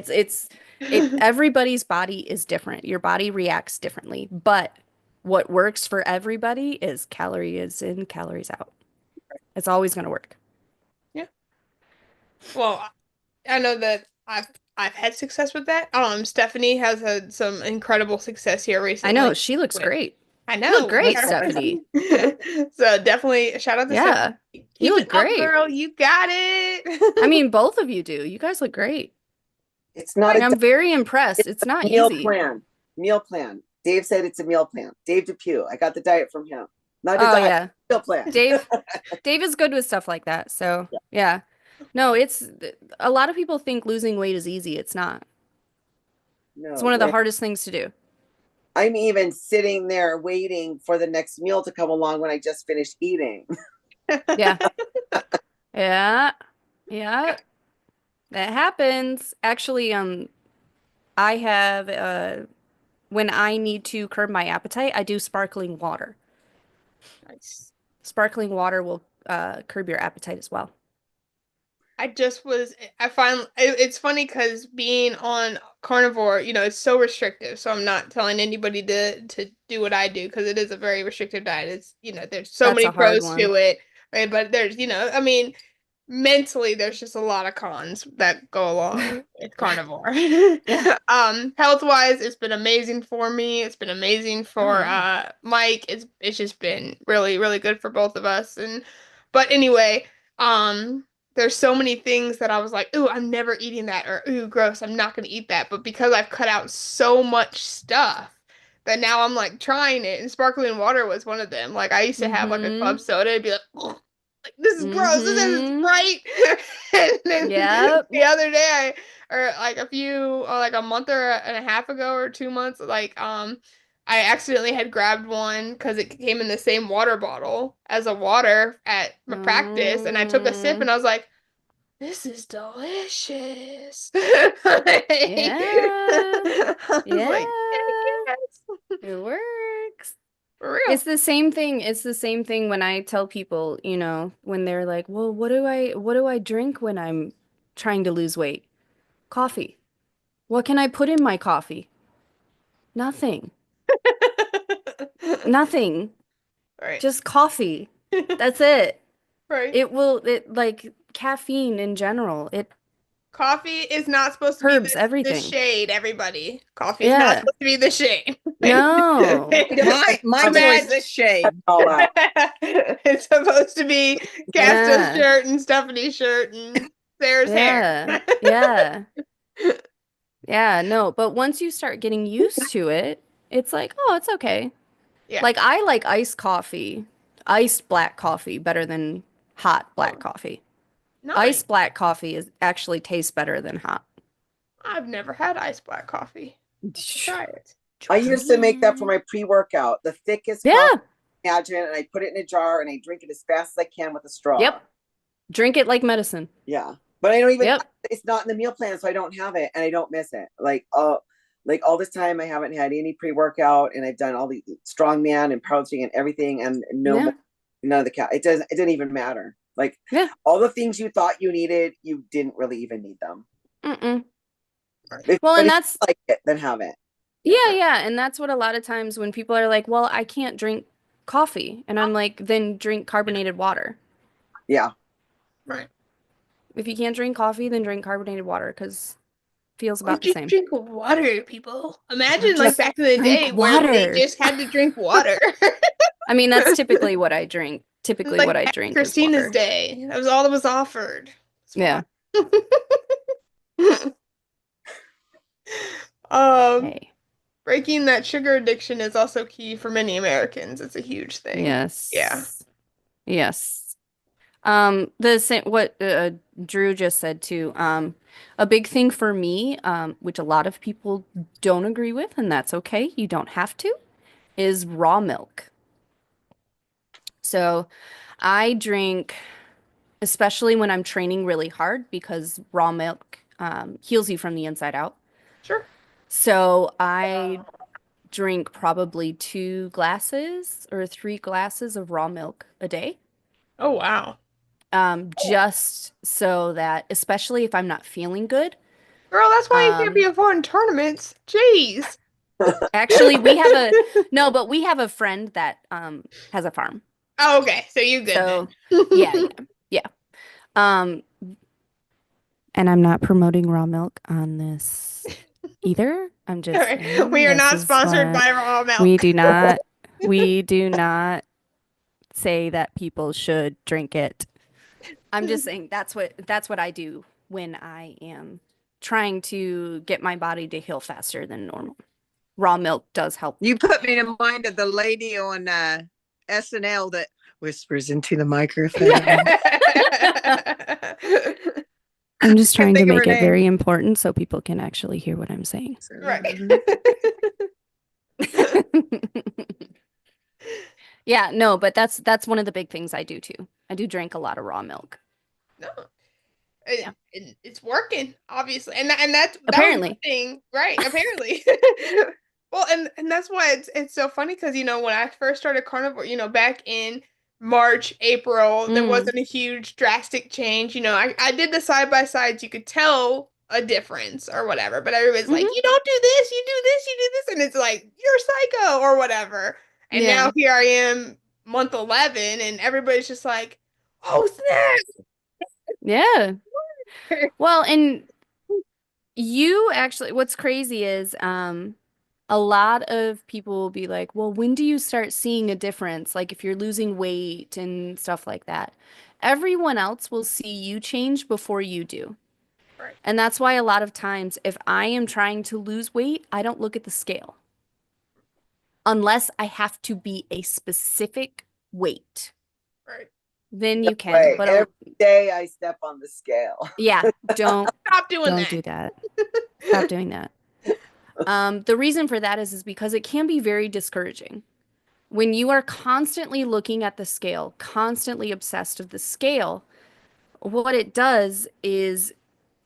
everybody's body is different. Your body reacts differently. But what works for everybody is calories in, calories out. It's always going to work. Yeah. Well, I know that I've had success with that. Stephanie has had some incredible success here recently. I know, she looks great. I know. You look great, Stephanie. So definitely shout out to Stephanie. You look great. Up, girl. You got it. I mean, both of you do. You guys look great. It's not. I'm very impressed. It's not meal easy. Meal plan. Dave said it's a meal plan. Dave Depew. I got the diet from him. Not a diet. Yeah. Meal plan. Dave is good with stuff like that. So yeah. No, it's a lot of people think losing weight is easy. It's not. No, it's one of the hardest things to do. I'm even sitting there waiting for the next meal to come along when I just finished eating. Yeah. Yeah. Yeah. That happens. Actually, I have when I need to curb my appetite, I do sparkling water. Nice. Sparkling water will curb your appetite as well. It's funny because being on carnivore, it's so restrictive. So I'm not telling anybody to do what I do because it is a very restrictive diet. It's, there's so many pros to it, right? But there's, mentally there's just a lot of cons that go along with carnivore. Health-wise, it's been amazing for me. It's been amazing for Mike. It's just been really, really good for both of us. But anyway, there's so many things that I was like, ooh, I'm never eating that, or ooh, gross, I'm not gonna eat that. But because I've cut out so much stuff that now I'm like trying it, and sparkling water was one of them. Like I used to have like a club soda and be like, oh, like this is gross, this isn't right. And then the other day, or like a month and a half ago, or 2 months, like I accidentally had grabbed one because it came in the same water bottle as a water at my practice, and I took a sip and I was like, this is delicious. Yeah. I was like, yes. It works. For real. It's the same thing. It's the same thing when I tell people, when they're like, well, what do I drink when I'm trying to lose weight? Coffee. What can I put in my coffee? Nothing. Nothing. Right. Just coffee. That's it. Right. It like caffeine in general. It Coffee is not supposed to be curbs the everything. shade, everybody. Coffee is not Yeah. supposed to be the shade. No. My boy's the shade. All out. It's supposed to be Casto's Yeah. shirt and Stephanie's shirt and Sarah's hair. Yeah. Yeah. Yeah, no, but once you start getting used to it, it's like, oh, it's okay. Yeah. Like I like iced coffee, iced black coffee better than hot black coffee. Nice. Iced black coffee is actually tastes better than hot. I've never had iced black coffee. Try it. I used to make that for my pre-workout, the thickest Yeah. coffee I imagine, and I put it in a jar and I drink it as fast as I can with a straw. Yep. Drink it like medicine. Yeah. But I don't even Yep. it's not in the meal plan, so I don't have it and I don't miss it. Like all this time I haven't had any pre-workout and I've done all the strongman and powerlifting and everything and Yeah. none of the it didn't even matter. Like Yeah. all the things you thought you needed, you didn't really even need them. Mm-mm. If, Well, but and if that's you like it, then have it. yeah, and that's what a lot of times when people are like, "Well, I can't drink coffee." And I'm like, "Then drink carbonated water." Yeah. Right. If you can't drink coffee, then drink carbonated water because it feels about the Just same. drink water, people. Imagine like Just back in the drink day where they water. just had to drink water. I mean, that's typically what I drink. Typically Like what I back in drink is Christina's water. day. That was all that was offered. It's Yeah. water. Hey. Breaking that sugar addiction is also key for many Americans. It's a huge thing. Yes. Yeah. Yes. The same what Drew just said too. A big thing for me, which a lot of people don't agree with, and that's okay. You don't have to, is raw milk. So I drink, especially when I'm training really hard, because raw milk heals you from the inside out. Sure. So I drink probably 2 glasses or 3 glasses of raw milk a day. Oh, wow. Just so that, especially if I'm not feeling good. Girl, that's why you can't be avoiding tournaments. Jeez. Actually, but we have a friend that has a farm. Oh, okay. So you good So then. yeah. And I'm not promoting raw milk on this either. I'm just saying We are this not is sponsored what by raw milk. we do not say that people should drink it. I'm just saying that's what I do when I am trying to get my body to heal faster than normal. Raw milk does help. You put me in mind of the lady on SNL that whispers into the microphone. I'm just trying to think of make her it name. very important so people can actually hear what I'm saying. Right. Yeah, no, but that's one of the big things I do too. I do drink a lot of raw milk. No. It's working, obviously. And that's Apparently. that was the thing. Right, apparently. Well, and that's why it's so funny because when I first started carnivore, back in March, April, there wasn't a huge drastic change. I did the side by sides, you could tell a difference or whatever, but everybody's like, you don't do this, you do this, you do this, and it's like, you're psycho or whatever. And Yeah. now here I am, month 11, and everybody's just like, oh snap. Yeah. Well, and you actually, what's crazy is a lot of people will be like, well, when do you start seeing a difference? Like if you're losing weight and stuff like that. Everyone else will see you change before you do. Right. And that's why a lot of times if I am trying to lose weight, I don't look at the scale. Unless I have to be a specific weight. Right. Then you can. Right. But every day I step on the scale. Yeah, don't Stop doing that. do that. Stop doing that. The reason for that is because it can be very discouraging. When you are constantly looking at the scale, constantly obsessed with the scale, what it does is,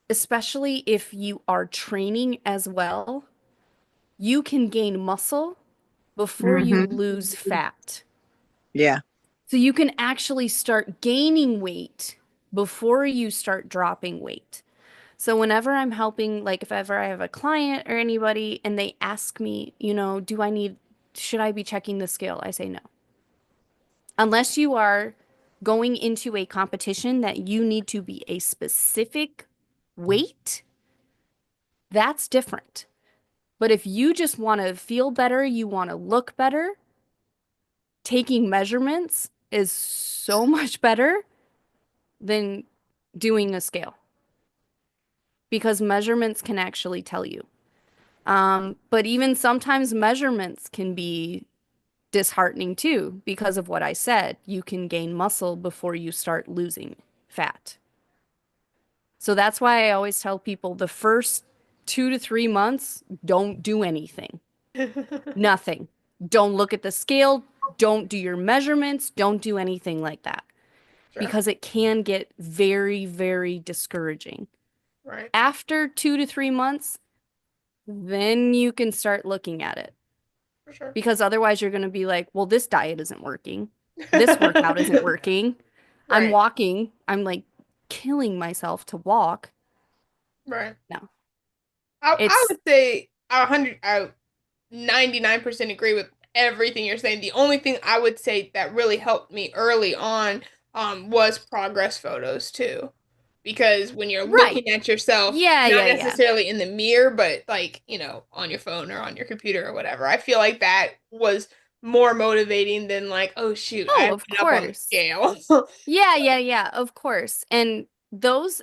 especially if you are training as well, you can gain muscle before you lose fat. Yeah. So you can actually start gaining weight before you start dropping weight. So whenever I'm helping, like if ever I have a client or anybody and they ask me, should I be checking the scale? I say no. Unless you are going into a competition that you need to be a specific weight, that's different. But if you just want to feel better, you want to look better, taking measurements is so much better than doing a scale because measurements can actually tell you. But even sometimes measurements can be disheartening too because of what I said. You can gain muscle before you start losing fat. So that's why I always tell people the first 2 to 3 months, don't do anything. Nothing. Don't look at the scale. Don't do your measurements. Don't do anything like that. Sure. Because it can get very, very discouraging. Right. After 2 to 3 months, then you can start looking at it. For sure. Because otherwise you're going to be like, well, this diet isn't working. This workout isn't working. Right. I'm walking. I'm like killing myself to walk. Right. No. I would say 99% agree with everything you're saying. The only thing I would say that really helped me early on was progress photos too. Because when you're looking at yourself, not necessarily in the mirror, but like, on your phone or on your computer or whatever, I feel like that was more motivating than like, oh shoot, I have been up on the scale. Yeah, of course. And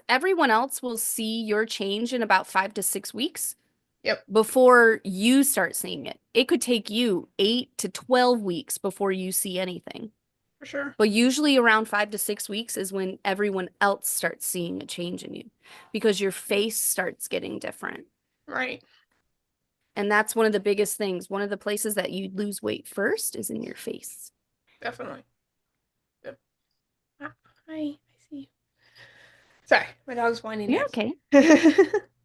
everyone else will see your change in about 5 to 6 weeks. Yep. Before you start seeing it. It could take you 8 to 12 weeks before you see anything. For sure. But usually around 5 to 6 weeks is when everyone else starts seeing a change in you because your face starts getting different. Right. And that's one of the biggest things. One of the places that you lose weight first is in your face. Definitely. Yep. Hi, I see you. Sorry, my dog's whining. You're okay.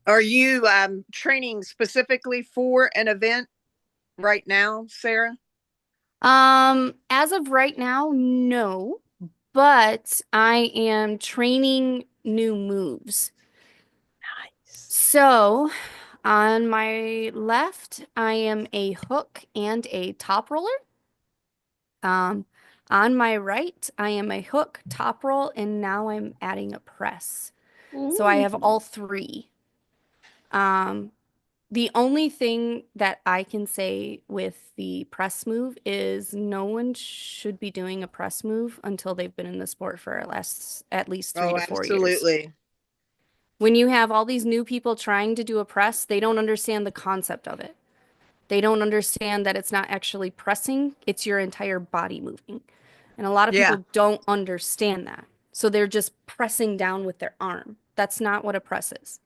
Are you training specifically for an event right now, Sarah? As of right now, no, but I am training new moves. Nice. So, on my left, I am a hook and a top roller. On my right, I am a hook, top roll, and now I'm adding a press. So I have all three. The only thing that I can say with the press move is no one should be doing a press move until they've been in the sport for at least 3 to 4 years. Absolutely. When you have all these new people trying to do a press, they don't understand the concept of it. They don't understand that it's not actually pressing, it's your entire body moving. And a lot of people don't understand that. So they're just pressing down with their arm. That's not what a press is.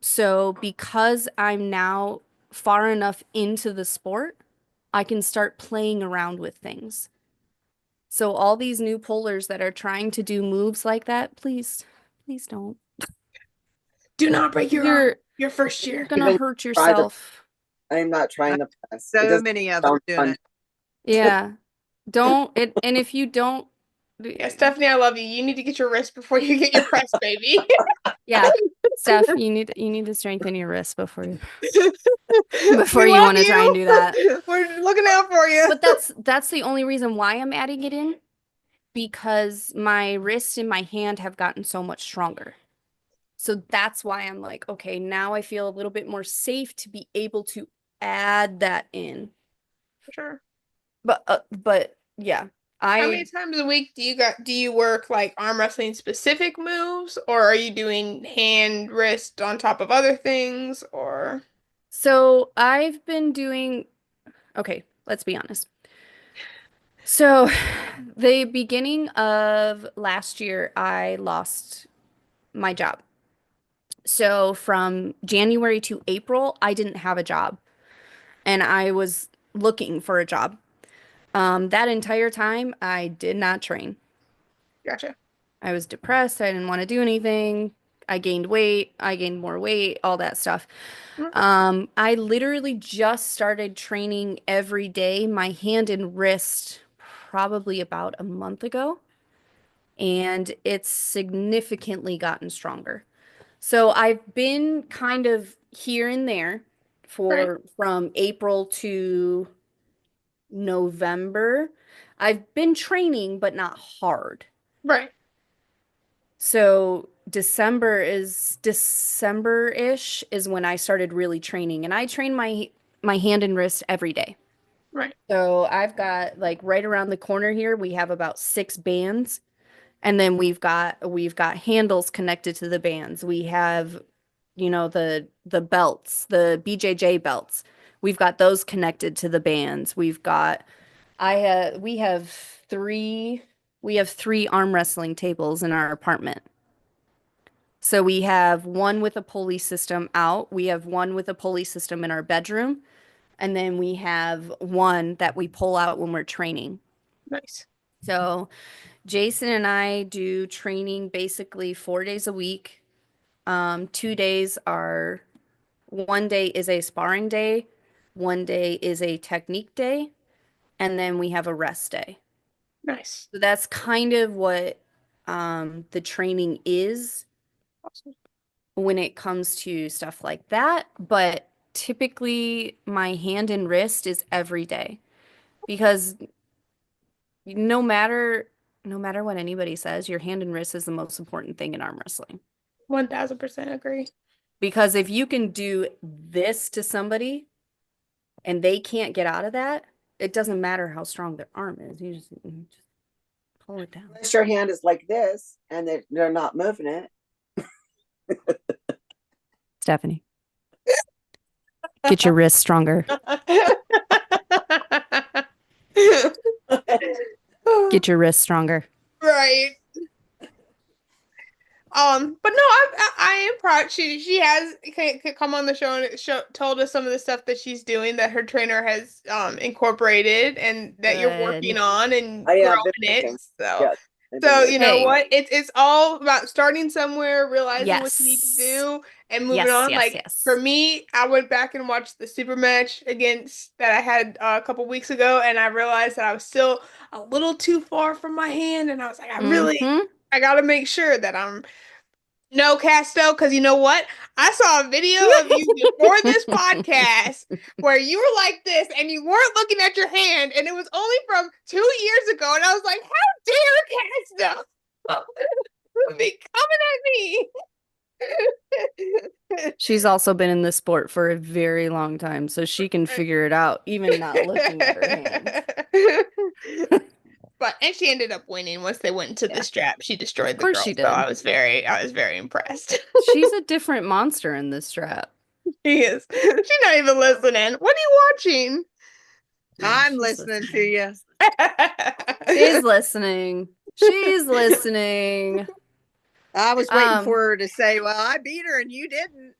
So because I'm now far enough into the sport, I can start playing around with things. So all these new pullers that are trying to do moves like that, please don't. Do not break your arm your first year. You're gonna hurt yourself. I'm not trying to press. So many of them are doing it. Yeah. Don't and if you don't. Yeah, Stephanie, I love you. You need to get your wrist before you get your press, baby. Yeah, Steph, you need to strengthen your wrist before you want to try and do that. We're looking out for you. But that's the only reason why I'm adding it in, because my wrist and my hand have gotten so much stronger. So that's why I'm like, okay, now I feel a little bit more safe to be able to add that in. For sure. But yeah. How many times a week do you work like arm wrestling specific moves, or are you doing hand, wrist on top of other things, or? So I've been doing, okay, let's be honest. So the beginning of last year, I lost my job. So from January to April, I didn't have a job and I was looking for a job. That entire time, I did not train. Gotcha. I was depressed. I didn't want to do anything. I gained weight. I gained more weight, all that stuff. I literally just started training every day, my hand and wrist, probably about a month ago. And it's significantly gotten stronger. So I've been kind of here and there from April to November. I've been training, but not hard. Right. So December-ish is when I started really training, and I train my hand and wrist every day. Right. So I've got like right around the corner here, we have about 6 bands, and then we've got handles connected to the bands. We have, the belts, the BJJ belts. We've got those connected to the bands. We have three arm wrestling tables in our apartment. So we have one with a pulley system out. We have one with a pulley system in our bedroom. And then we have one that we pull out when we're training. Nice. So Jason and I do training basically 4 days a week. 2 days are, one day is a sparring day, one day is a technique day, and then we have a rest day. Nice. So that's kind of what the training is Awesome. when it comes to stuff like that. But typically my hand and wrist is every day because no matter what anybody says, your hand and wrist is the most important thing in arm wrestling. 1000% agree. Because if you can do this to somebody and they can't get out of that, it doesn't matter how strong their arm is. You just pull it down. Unless your hand is like this and they're not moving it. Stephanie, get your wrist stronger. Get your wrist stronger. Right. But no, I am proud. She has come on the show and told us some of the stuff that she's doing that her trainer has incorporated and that you're working on and growing it. So. Yes. So you know what? It's all about starting somewhere, realizing what you need to Yes. do, and moving Yes, on. yes, Like yes. for me, I went back and watched the super match against that I had a couple weeks ago, and I realized that I was still a little too far from my hand, and I was like, I gotta make sure that I'm no, Casto, because you know what? I saw a video of you before this podcast where you were like this and you weren't looking at your hand, and it was only from 2 years ago, and I was like, how dare Casto be coming at me? She's also been in this sport for a very long time, so she can figure it out, even not looking at her hands. And she ended up winning once they went into the strap. She destroyed the girl. She did. So I was very impressed. She's a different monster in this strap. She is. She's not even listening. What are you watching? I'm listening to you. She's listening. She's listening. I was waiting for her to say, well, I beat her and you didn't.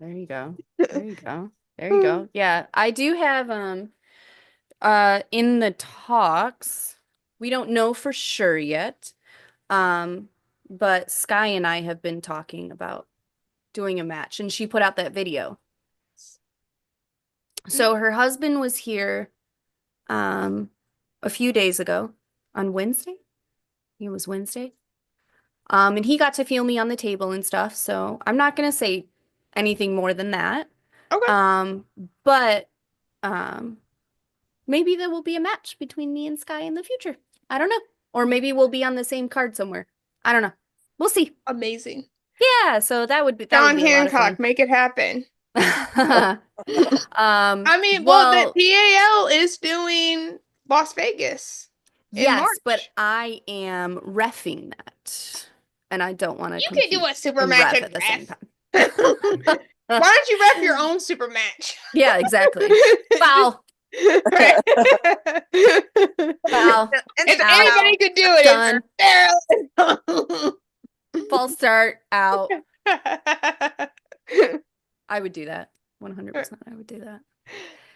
There you go. There you go. There you go. Yeah, I do have in the talks, we don't know for sure yet. But Sky and I have been talking about doing a match, and she put out that video. So her husband was here a few days ago on Wednesday. It was Wednesday. And he got to feel me on the table and stuff, so I'm not gonna say anything more than that. Okay. But maybe there will be a match between me and Sky in the future. I don't know. Or maybe we'll be on the same card somewhere. I don't know. We'll see. Amazing. Yeah, so that would be John be Hancock, make it happen. I mean, the PAL is doing Las Vegas. Yes, March. but I am reffing that. And I don't want to You can do a super match at the same time. Why don't you ref your own super match? Yeah, exactly. Wow. Wow. If anybody could do it, done. It's false start out. I would do that. 100% I would do that.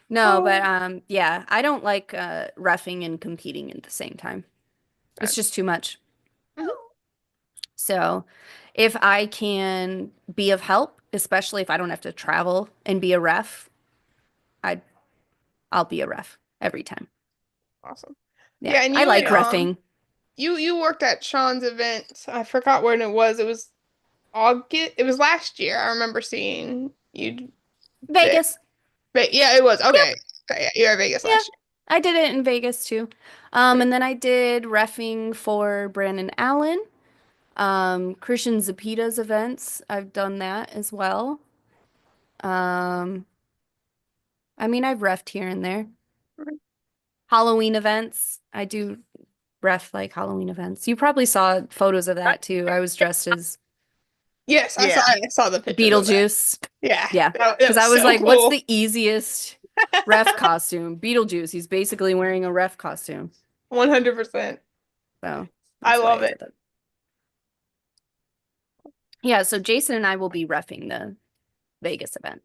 No, but yeah, I don't like reffing and competing at the same time. It's just too much. So, if I can be of help, especially if I don't have to travel and be a ref, I'll be a ref every time. Awesome. Yeah, and I like reffing. You worked at Sean's event. I forgot when it was. It was August. It was last year. I remember seeing you. Vegas. But yeah, it was. Okay. Okay, yeah, you were at Vegas Yeah. last year. I did it in Vegas too. And then I did reffing for Brandon Allen. Christian Zapita's events. I've done that as well. Um, I mean, I've reffed here and there. Halloween events. I do ref like Halloween events. You probably saw photos of that too. I was dressed as Yes, Yeah. I saw the pictures of that. Beetlejuice. Yeah. Yeah. That Because I was so like, cool. what's the easiest ref costume? Beetlejuice. He's basically wearing a ref costume. 100%. So I that's why love did it. that. Yeah, so Jason and I will be reffing the Vegas event.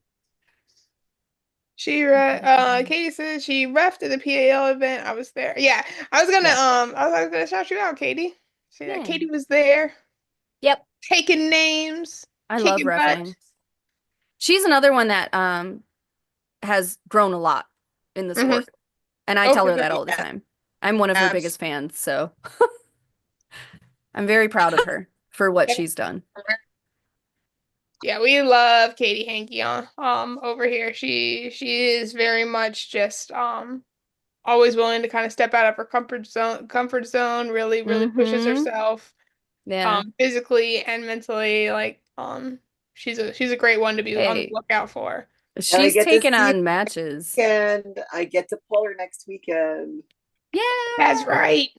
Katie said she refed at the PAL event. I was there. Yeah, I was gonna I was gonna shout you out, Katie. Yeah. Katie was there Yep. taking names, I love kicking butt. reffing. She's another one that has grown a lot in the sport. And I Oh, tell for her that sure. all the time. I'm one of her biggest fans, so I'm very proud of her for what she's done. Yeah, we love Katie Hankey on over here. She is very much just always willing to kind of step out of her comfort zone, really pushes herself Yeah. physically and mentally. Like she's a great one to be on the Hey, lookout for. she's get to taken see on matches. And I get to pull her next weekend. Yeah. That's right.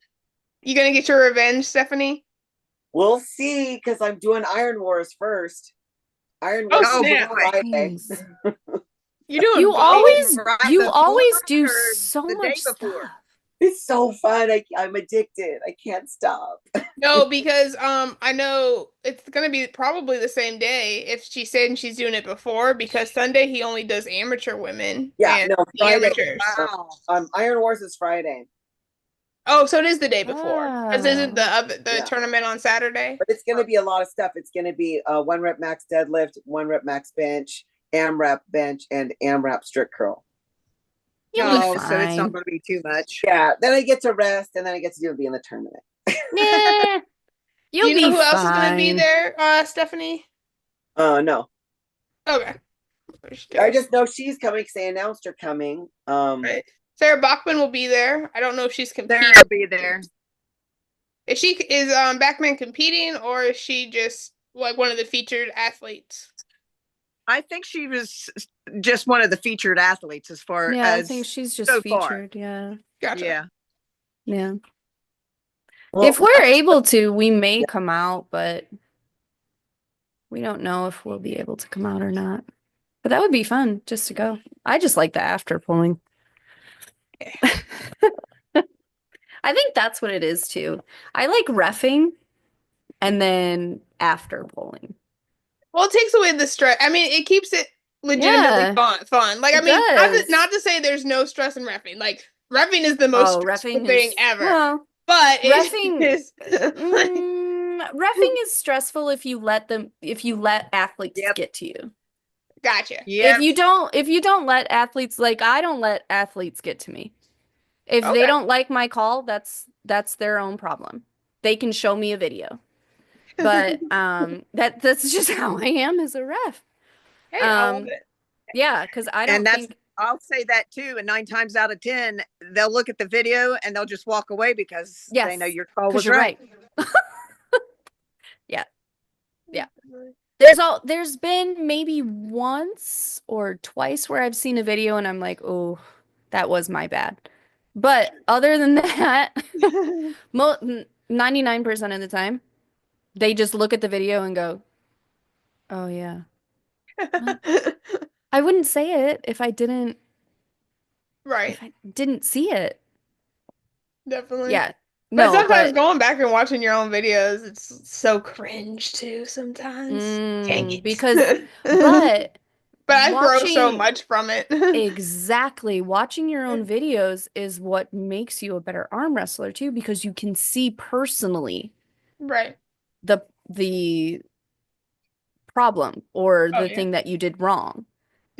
You gonna get your revenge, Stephanie? We'll see, because I'm doing Iron Wars first. Iron Oh, Wars is snap. Friday. Nice. You're doing You both? always Right you before always do or so the much day before? stuff. It's so fun. I'm addicted. I can't stop. No, because I know it's gonna be probably the same day if she's saying she's doing it before, because Sunday he only does amateur women Yeah, and no, the Friday. amateurs. Wow. Iron Wars is Friday, Oh, so it is the day before. Because isn't the Yeah. tournament on Saturday? but it's going to be a lot of stuff. It's going to be 1 rep max deadlift, 1 rep max bench, AMRAP bench, and AMRAP strict curl. You'll be Oh, so it's fine. not going to be too much. Yeah, then I get to rest, and then I get to be in the tournament. Nah, Do you'll you know be who else is gonna be fine. there, Stephanie? No, Okay. I just know she's coming because they announced her coming. Right. Sarah Bachman will be there. I don't know if she's competing. Sarah will be there. Is Bachman competing, or is she just like one of the featured athletes? I think she was just one of the featured athletes as far Yeah, as I think she's just so far. featured. Yeah. Gotcha. Yeah. Yeah. Well, If we're able to, we may come out, but we don't know if we'll be able to come out or not. But that would be fun just to go. I just like the after pulling. I think that's what it is too. I like reffing and then after pulling. Well, it takes away the stress. I mean, it keeps it legitimately Yeah, fun. Like, I it mean, does. not to say there's no stress in reffing. Like, reffing is the most stressful reffing thing is ever. well, But reffing it is. reffing is stressful if you let athletes Yep. get to you. Gotcha. Yeah. If you don't let athletes, like I don't let athletes get to me. If they Okay. don't like my call, that's their own problem. They can show me a video. But that's just how I am as a ref. Hey, I love it. Yeah, because I don't think I'll say that too. And 9 times out of 10, they'll look at the video and they'll just walk away because they know your call was you're right. Yeah. Yeah. There's been maybe once or twice where I've seen a video and I'm like, oh, that was my bad. But other than that, 99% of the time, they just look at the video and go, oh yeah. I wouldn't say it if I didn't Right. see it. Definitely. Yeah. But No, sometimes going back and watching your own videos, it's so cringe too sometimes. Dang it. but I grow so much from it. Exactly. Watching your own videos is what makes you a better arm wrestler too, because you can see personally Right. the problem or Oh, the yeah. thing that you did wrong.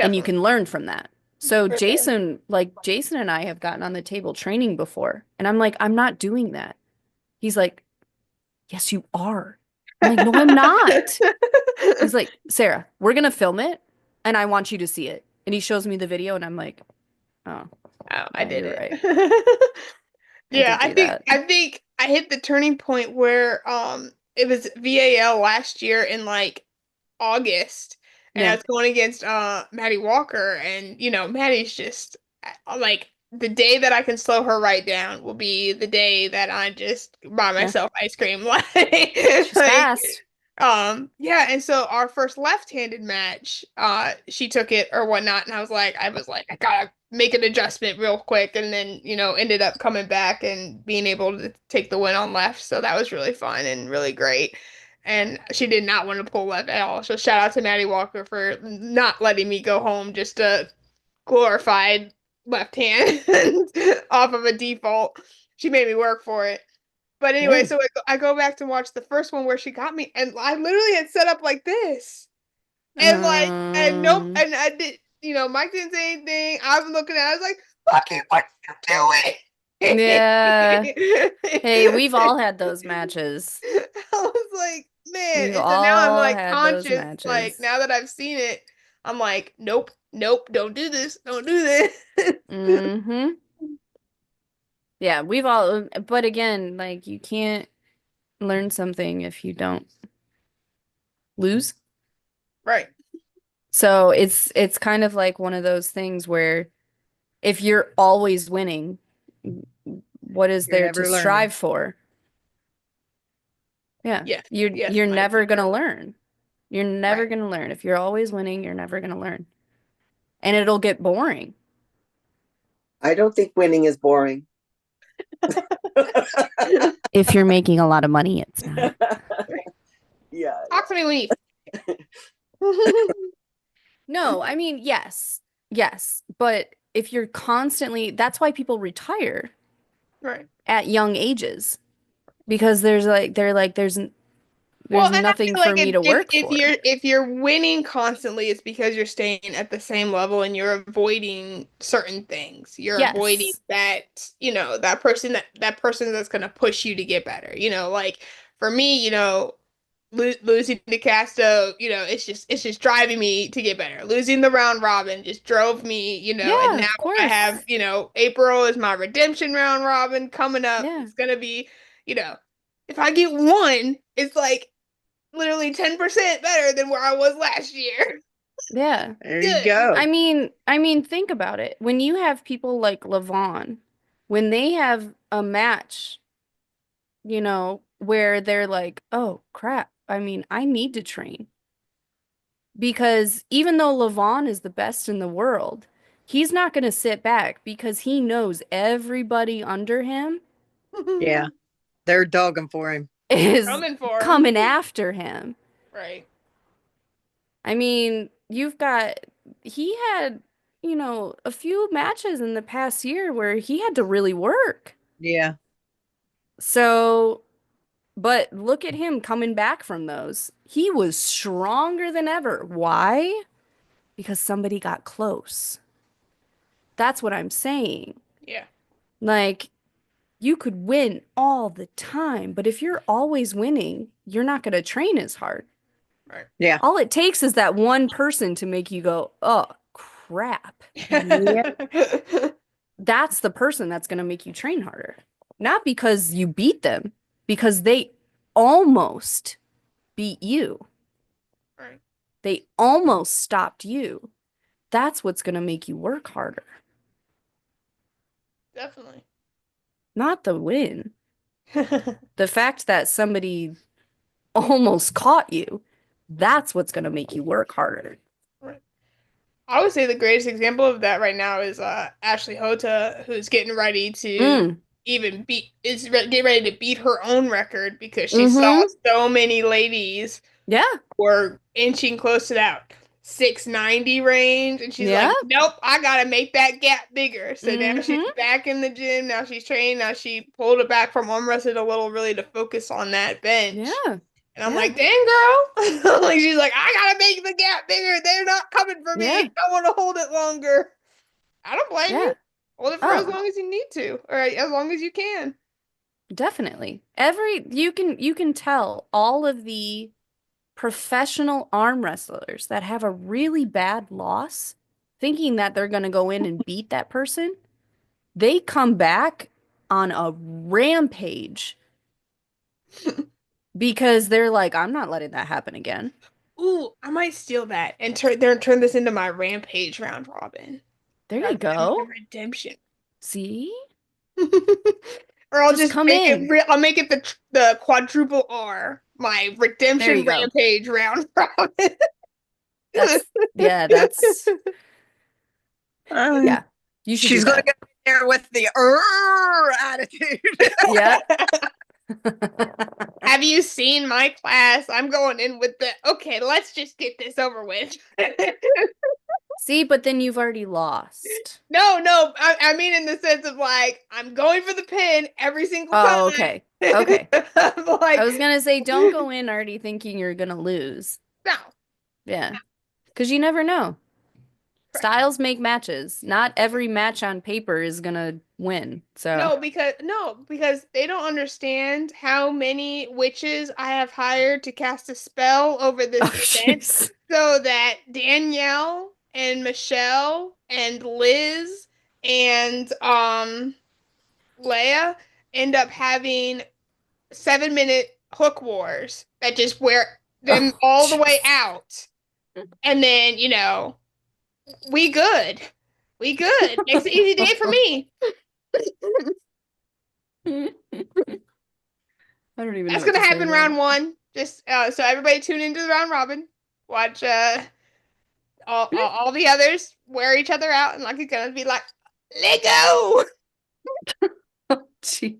And you Definitely. can learn from that. So For sure. Jason and I have gotten on the table training before, and I'm like, I'm not doing that. He's like, yes, you are. I'm like, no, I'm not. He's like, Sarah, we're gonna film it, and I want you to see it. And he shows me the video and I'm like, oh, I did you're it. right. Yeah, I did do that. I think I hit the turning point where it was VAL last year in like August, and I Yeah. was going against Maddie Walker, and Maddie's just like the day that I can slow her right down will be the day that I just buy Yeah. myself ice cream. She's fast. Yeah, and so our first left-handed match, she took it or whatnot, and I was like, I gotta make an adjustment real quick, and then, ended up coming back and being able to take the win on left. So that was really fun and really great. And she did not want to pull left at all. So shout out to Maddie Walker for not letting me go home just a glorified left hand off of a default. She made me work for it. But anyway, Yeah. so I go back to watch the first one where she got me, and I literally had set up like this, and nope, and I did, Mike didn't say anything. I was looking at, it, I was like, "Fuck you, what you doing?" Yeah. Hey, we've all had those matches. I was like, man, We've and so now I'm all like had those conscious, like matches. now that I've seen it, I'm like, nope, nope, don't do this, don't do this. Mm-hmm. Yeah, we've all, but again, like you can't learn something if you don't lose. Right. So it's kind of like one of those things where if you're always winning, what is You're there to never learning. strive for? Yeah. Yes. You're Yes, you're Mike, never you're gonna right. learn. You're never Right. gonna learn. If you're always winning, you're never gonna learn. And it'll get boring. I don't think winning is boring. If you're making a lot of money, it's not. Yeah. Talk to me when you. No, I mean, yes. Yes. But if you're constantly, that's why people retire Right. at young ages. Because there's Well, and I nothing feel for like me to work if for. you're winning constantly, it's because you're staying at the same level and you're avoiding certain things. You're avoiding Yes. that, that person that's gonna push you to get better. Like for me, losing to Casto, it's just driving me to get better. Losing the round robin just drove me, and Yeah, now of I course. have, April is my redemption round robin coming up. Yeah. It's gonna be, if I get one, it's like literally 10% better than where I was last year. Yeah. There you Good. go. I mean, think about it. When you have people like Levon, when they have a match, where they're like, "Oh, crap. I mean, I need to train." Because even though Levon is the best in the world, he's not going to sit back because he knows everybody under him Yeah, they're dogging for him. is Coming for him. coming after him. Right. I mean, he had, a few matches in the past year where he had to really work. Yeah. So, but look at him coming back from those. He was stronger than ever. Why? Because somebody got close. That's what I'm saying. Yeah. Like, you could win all the time, but if you're always winning, you're not going to train as hard. Right. Yeah. All it takes is that one person to make you go, oh, crap. Yeah. That's the person that's going to make you train harder. Not because you beat them, because they almost beat you. Right. They almost stopped you. That's what's going to make you work harder. Definitely. Not the win. The fact that somebody almost caught you, that's what's going to make you work harder. Right. I would say the greatest example of that right now is Ashley Hota, who's getting ready to get ready to beat her own record because she saw so many ladies Yeah. were inching close to that 690 range, and she's like, nope, I gotta make that gap bigger. So now she's back in the gym, now she's training, now she pulled it back from arm wrestling a little really to focus on that bench. Yeah. And I'm like, dang girl. Like she's like, I gotta make the gap bigger. They're not coming for me. Yeah. I want to hold it longer. I don't blame you. Hold it for as long as you need to, or as long as you can. Definitely. You can tell all of the professional arm wrestlers that have a really bad loss thinking that they're going to go in and beat that person, they come back on a rampage because they're like, I'm not letting that happen again. Ooh, I might steal that and turn this into my rampage round robin. There you go. Redemption. See? Or I'll Just come make in. it. I'll make it the quadruple R. My There redemption you go. rampage round robin. That's yeah. You should She's do going to that. go in there with the attitude. Yeah. Have you seen my class? I'm going in with the okay. Let's just get this over with. See, but then you've already lost. No. I mean in the sense of like I'm going for the pin every single time. Oh, okay. Okay. Like, I was gonna say, don't go in already thinking you're gonna lose. no. Yeah. Because you never know. Styles make matches. Not every match on paper is gonna win. So because they don't understand how many witches I have hired to cast a spell over this event jeez. so that Danielle and Michelle and Liz and Leia end up having 7-minute hook wars that just wear them Oh, all the way jeez. out. And then, we good. We good. Makes an easy day for me. I don't even That's know what gonna to say happen to round that. one. Just so everybody tune into the round robin. Watch all the others wear each other out, and Lucky's gonna be like, "Let go." Oh, jeez.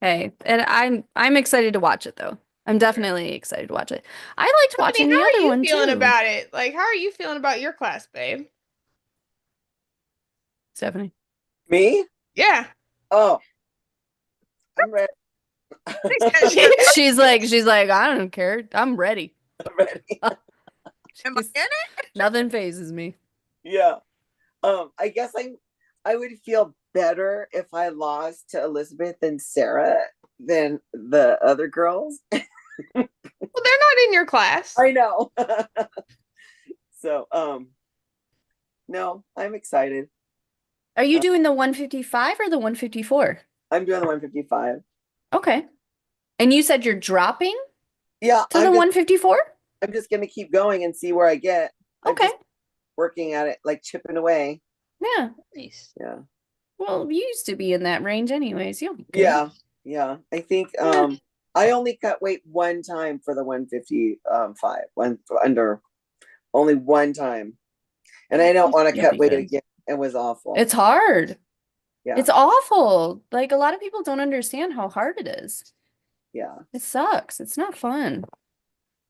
Hey, and I'm excited to watch it though. I'm definitely excited to watch it. I liked watching the How are other you one feeling too. about it? Like, how are you feeling about your class, babe? Stephanie. Me? Yeah. Oh, I'm ready. She's like, I don't care. I'm ready. I'm ready. Am I in it? Nothing phases me. Yeah. I guess I would feel better if I lost to Elizabeth and Sarah than the other girls. Well, they're not in your class. I know. So, no, I'm excited. Are you doing the 155 or the 154? I'm doing the 155. Okay. And you said you're dropping Yeah, to the 154? I'm just gonna keep going and see where I get. Okay. I'm just working at it, like chipping away. Yeah. Nice. Yeah. Well, you used to be in that range anyways. You'll be good. Yeah. I think I only cut weight one time for the 155. Under only one time. And I don't want to You'll cut be weight good. again. It was awful. It's hard. Yeah. It's awful. Like a lot of people don't understand how hard it is. Yeah. It sucks. It's not fun.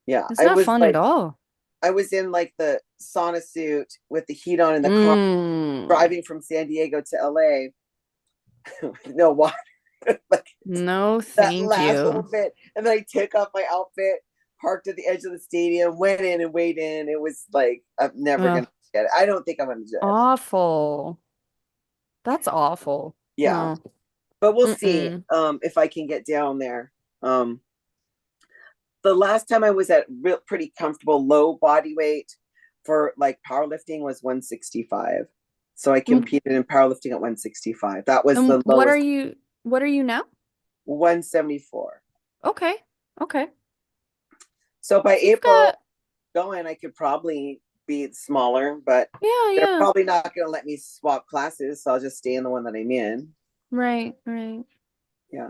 Yeah. It's not fun at all. I was in like the sauna suit with the heat on in the car, driving from San Diego to LA. No water. Like, no, that thank last you. little bit. And then I took off my outfit, parked at the edge of the stadium, went in and weighed in. It was like, I'm never going to get it. I don't think I'm going to do it. Awful. That's awful. Yeah. No. But we'll see if I can get down there. The last time I was at pretty comfortable low body weight for like powerlifting was 165. So I competed in powerlifting at 165. That was the lowest. What are you now? 174. Okay. So by April going, I could probably be smaller, but they're probably not going to let me swap classes. So I'll just stay in the one that I'm in. Right. Yeah.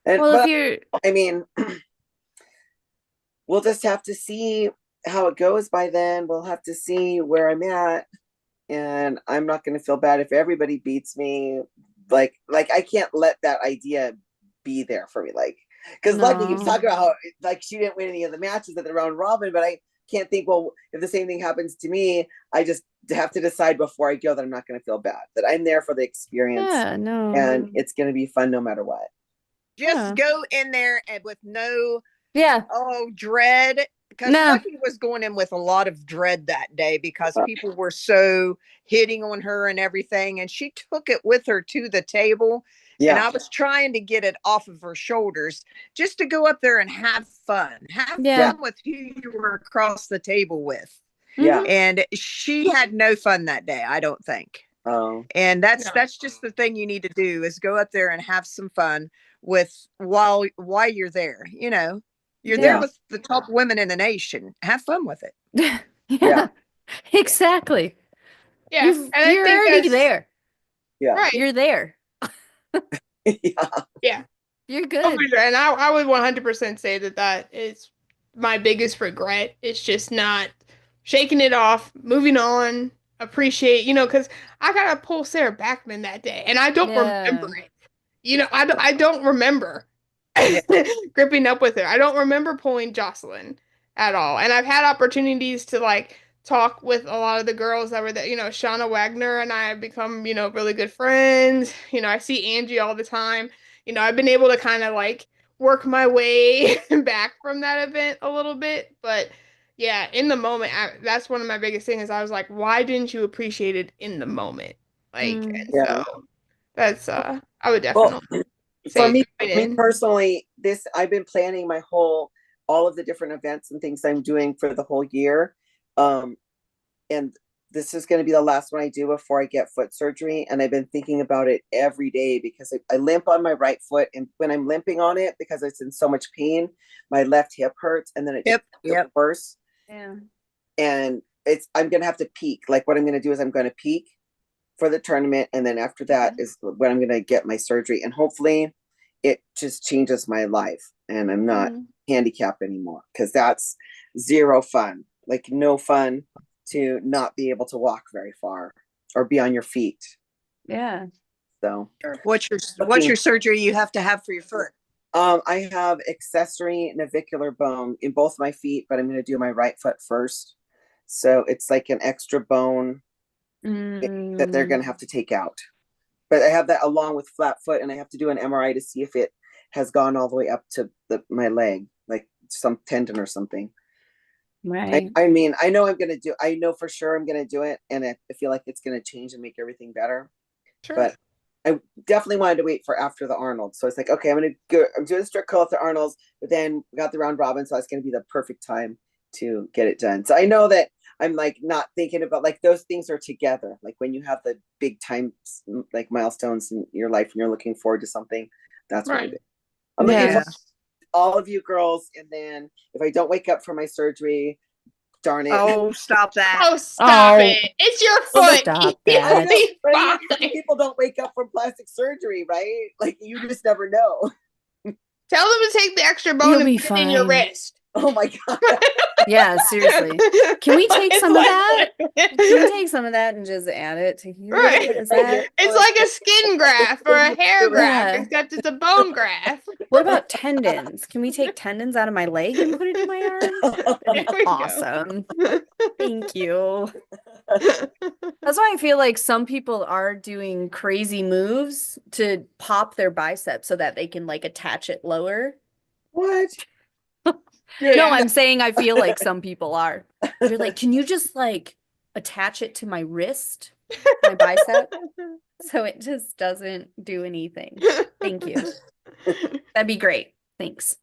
And well, I mean, we'll just have to see how it goes by then. We'll have to see where I'm at. And I'm not going to feel bad if everybody beats me. Like I can't let that idea be there for me. Like, because Lucky keeps talking about how like she didn't win any of the matches at the round robin, but I can't think, well, if the same thing happens to me, I just have to decide before I go that I'm not going to feel bad, that I'm there for the experience. Yeah, no. And it's going to be fun no matter what. Just go in there and with no dread, because Lucky was going in with a lot of dread that day because people were so hitting on her and everything, and she took it with her to the table. And I was trying to get it off of her shoulders just to go up there and have fun with who you were across the table with. Yeah. And she had no fun that day, I don't think. Oh. And that's just the thing you need to do, is go up there and have some fun with while you're there. You know, you're there with the top women in the nation. Have fun with it. Yeah. Exactly. Yeah. And You're already there. Yeah. Right. You're there. Yeah. You're good. Oh, and I would 100% say that is my biggest regret. It's just not shaking it off, moving on, appreciate, because I got to pull Sarah Backman that day, and I don't remember it. I don't remember gripping up with her. I don't remember pulling Jocelyn at all. And I've had opportunities to like talk with a lot of the girls that were there. Shauna Wagner and I have become, really good friends. I see Angie all the time. I've been able to kind of like work my way back from that event a little bit. But yeah, in the moment, that's one of my biggest things. I was like, why didn't you appreciate it in the moment? Like, and so that's, I would definitely for say me personally, I've been planning all of the different events and things I'm doing for the whole year. And this is going to be the last one I do before I get foot surgery. And I've been thinking about it every day because I limp on my right foot. And when I'm limping on it, because it's in so much pain, my left hip hurts. And then it gets worse. Yeah. And I'm going to have to peak. Like what I'm going to do is I'm going to peak for the tournament. And then after that is when I'm going to get my surgery. And hopefully it just changes my life. And I'm not handicapped anymore, because that's zero fun. Like no fun to not be able to walk very far or be on your feet. Yeah. So what's your surgery you have to have for your foot? I have accessory navicular bone in both my feet, but I'm going to do my right foot first. So it's like an extra bone that they're going to have to take out. But I have that along with flat foot, and I have to do an MRI to see if it has gone all the way up to my leg, like some tendon or something. Right. I mean, I know for sure I'm going to do it. And I feel like it's going to change and make everything better. Sure. But I definitely wanted to wait for after the Arnold. So it's like, okay, I'm doing the strict call at the Arnold's, but then we got the round robin. So it's going to be the perfect time to get it done. So I know that I'm like not thinking about like those things are together. Like when you have the big times, like milestones in your life and you're looking forward to something, that's right. What it is. I'm looking forward to all of you girls. And then if I don't wake up for my surgery, darn it. Oh, stop that. Oh, stop it. It's your foot. Stop that. People don't wake up from plastic surgery, right? Like you just never know. Tell them to take the extra bone and put it in your wrist. Oh my God. Yeah, seriously. Can we take some of that? Can we take some of that and just add it to here? Right. It's like a skin graft or a hair graft, except it's a bone graft. What about tendons? Can we take tendons out of my leg and put it in my arm? That'd be awesome. Thank you. That's why I feel like some people are doing crazy moves to pop their bicep so that they can like attach it lower. What? No, I'm saying I feel like some people are. You're like, can you just like attach it to my wrist, my bicep, so it just doesn't do anything? Thank you. That'd be great. Thanks.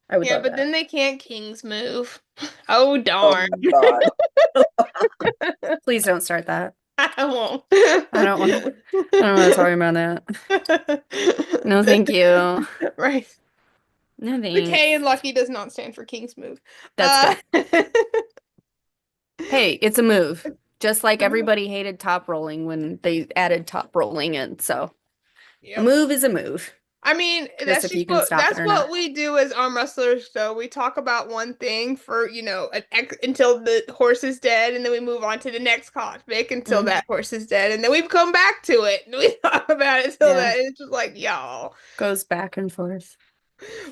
I would love but that. then they can't kings move. Oh darn. Oh, God. Please don't start that. I won't. I don't want to talk about that. No, thank you. Right. No, thanks. The K in Lucky does not stand for King's move. That's good. Hey, it's a move. Just like everybody hated top rolling when they added top rolling in. So a move is a move. I mean, that's what we do as arm wrestlers. So we talk about one thing for, until the horse is dead, and then we move on to the next topic until that horse is dead, and then we come back to it and we talk about it until that. It's just like, y'all. Goes back and forth.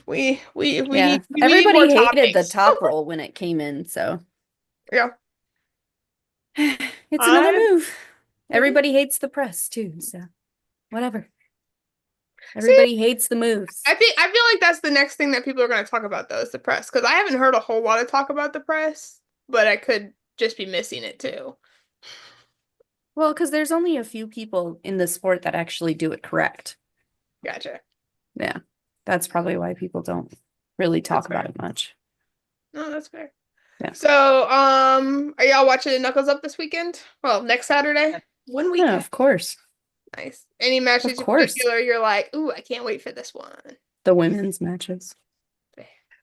We everybody hated the top roll when it came in, so yeah. It's another move. Everybody hates the press too, so whatever. Everybody hates the moves. I feel like that's the next thing that people are going to talk about, though, is the press. Because I haven't heard a whole lot of talk about the press, but I could just be missing it too. Well, because there's only a few people in the sport that actually do it correct. Gotcha. Yeah, that's probably why people don't really talk about it much. No, that's fair. Yeah. So, are y'all watching Knuckles Up this weekend? Well, next Saturday? One weekend. Yeah, of course. Nice. Any matches in particular you're like, ooh, I can't wait for this one? The women's matches.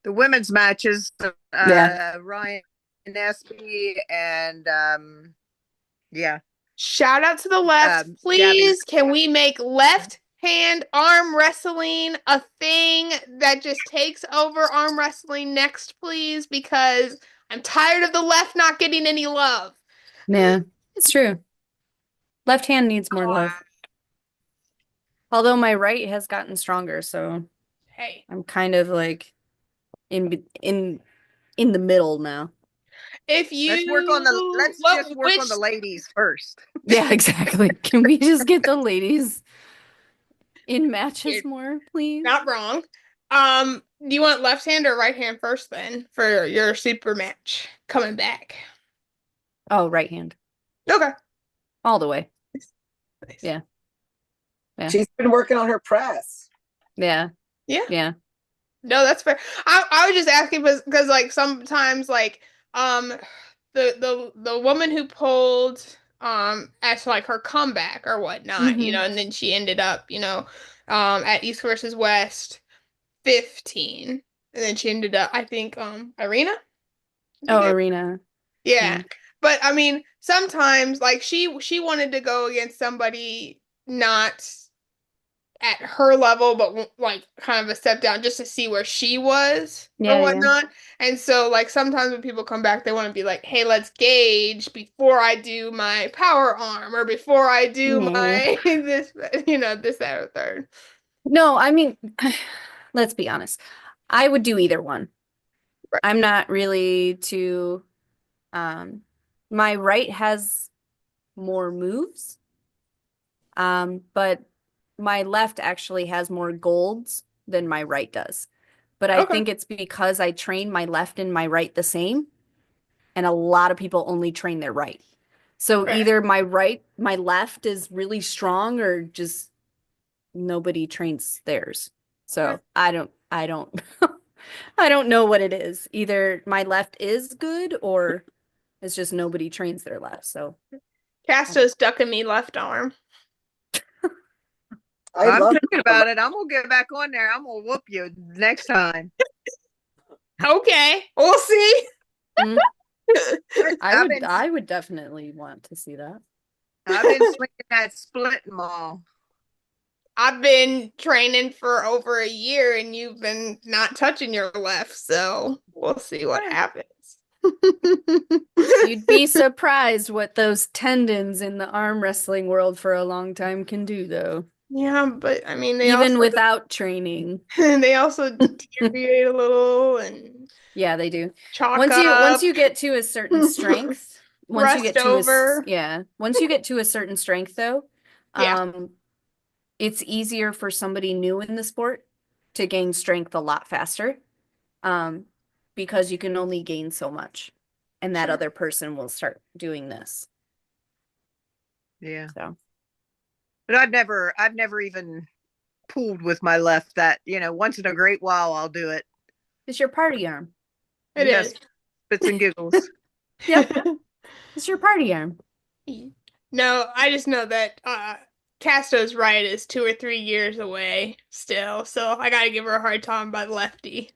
The women's matches, Ryan Espy and yeah. Shout out to the left. Please, can we make left hand arm wrestling a thing that just takes over arm wrestling next, please? Because I'm tired of the left not getting any love. Yeah, it's true. Left hand needs more love. Although my right has gotten stronger, so hey, I'm kind of like in the middle now. If you let's just work on the ladies first. Yeah, exactly. Can we just get the ladies in matches more, please? Not wrong. Do you want left hand or right hand first then for your super match coming back? Oh, right hand. Okay. All the way. Nice. Yeah. She's been working on her press. Yeah. No, that's fair. I was just asking because like sometimes like the woman who pulled as like her comeback or whatnot, you know, and then she ended up, you know, at East versus West 15. And then she ended up, I think, Arena. Arena. Yeah. But I mean, sometimes like she wanted to go against somebody not at her level, but like kind of a step down just to see where she was or whatnot. And so like sometimes when people come back, they want to be like, hey, let's gauge before I do my power arm or before I do my this, you know, this, that, or third. No, I mean, let's be honest. I would do either one. Right. I'm not really too my right has more moves. But my left actually has more golds than my right does. But I think it's because I train my left and my right the same. And a lot of people only train their right. So either my left is really strong or just nobody trains theirs. So I don't I don't know what it is. Either my left is good or it's just nobody trains their left. So Casto's ducking me left arm. I'm thinking about it. I'm gonna get back on there. I'm gonna whoop you next time. Okay, we'll see. I would definitely want to see that. I've been swinging that split maul. I've been training for over a year and you've been not touching your left, so we'll see what happens. You'd be surprised what those tendons in the arm wrestling world for a long time can do, though. Yeah, but I mean, even without training, they also deteriorate a little, and yeah, they do. Chalk once you get to a certain strength, once you get to over. Once you get to a certain strength, though, it's easier for somebody new in the sport to gain strength a lot faster, because you can only gain so much, and that other person will start doing this. Yeah. So. But I've never even pulled with my left. That, you know, once in a great while I'll do it. It's your party arm. It is. Spits and giggles. Yep. It's your party arm. No, I just know that Casto's right is 2 or 3 years away still, so I gotta give her a hard time by lefty.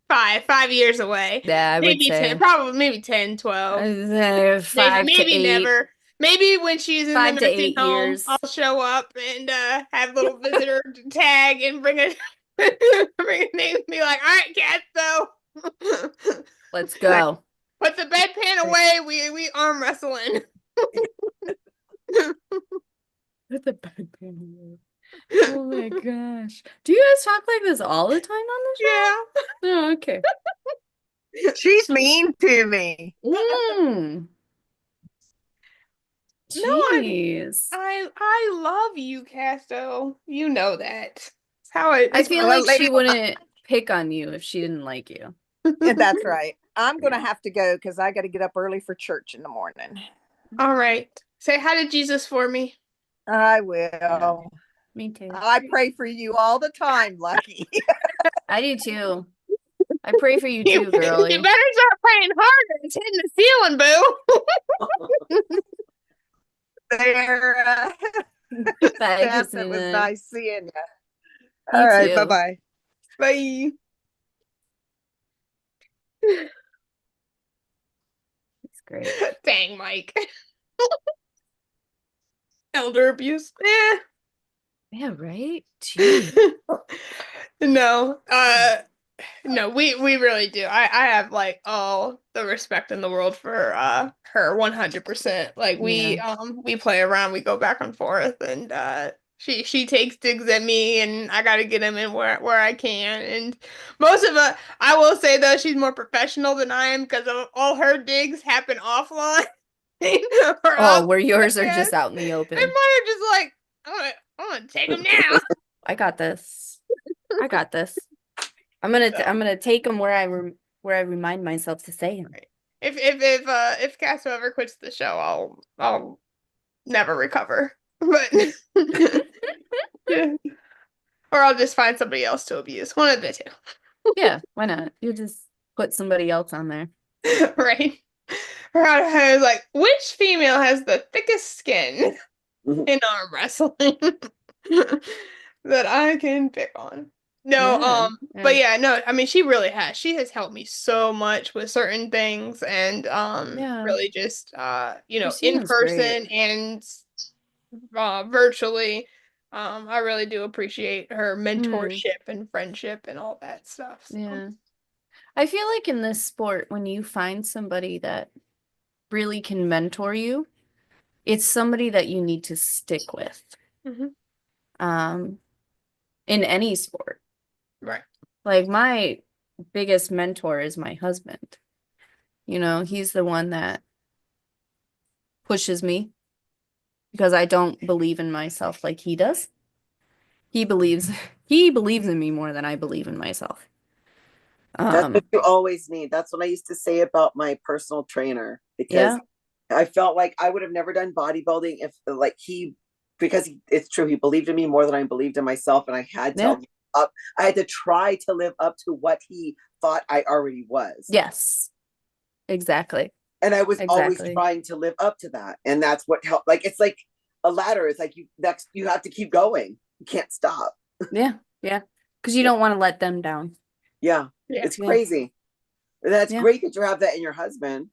5 years away. Yeah, I would say 10, probably maybe 10, 12. 5 maybe to 8. Never. Maybe when she's in 5 the to nursing 8 home, years. I'll show up and have a little visitor tag and bring a name and be like, all right, Casto. Let's go. Put the bedpan away. We arm wrestling. Put the bedpan away. Oh my gosh. Do you guys talk like this all the time on the show? Yeah. Oh, okay. She's mean to me. Jeez. I love you, Casto. You know that. It's how it. I feel like she wouldn't pick on you if she didn't like you. That's right. I'm gonna have to go because I got to get up early for church in the morning. All right. Say hi to Jesus for me. I will. Yeah. Me too. I pray for you all the time, Lucky. I do too. I pray for you too, girlie. You better start praying harder. It's hitting the ceiling, boo. There. Bye, Steph, it was Christina. nice seeing you. You All right, too. bye-bye. Bye. It's great. Dang, Mike. Elder abuse. Eh. Yeah, right? Jeez. No. No, we really do. I have like all the respect in the world for her 100%. Like we play around, we go back and forth, and she takes digs at me, and I gotta get him in where I can. And most of it, I will say though, she's more professional than I am because all her digs happen offline. Oh, where yours are just out in the open. And mine are just like, I'm gonna take them now. I got this. I got this. I'm gonna take them where I remind myself to say them. Right. If Casso ever quits the show, I'll never recover. But yeah. Or I'll just find somebody else to abuse. One of the two. Yeah, why not? You just put somebody else on there. Right. Or I was like, which female has the thickest skin in arm wrestling that I can pick on? No, but yeah, no, I mean she really has. She has helped me so much with certain things and really just in person and virtually. I really do appreciate her mentorship and friendship and all that stuff. So. Yeah. I feel like in this sport, when you find somebody that really can mentor you, it's somebody that you need to stick with. In any sport. Right. Like my biggest mentor is my husband. He's the one that pushes me because I don't believe in myself like he does. He believes in me more than I believe in myself. That's what you always need. That's what I used to say about my personal trainer, because I felt like I would have never done bodybuilding if it's true. He believed in me more than I believed in myself. And I had to I had to try to live up to what he thought I already was. Yes, exactly. And I was always trying to live up to that. And that's what helped. Like, it's like a ladder. It's like you have to keep going. You can't stop. Yeah. Yeah. Because you don't want to let them down. Yeah. It's crazy. That's great that you have that in your husband.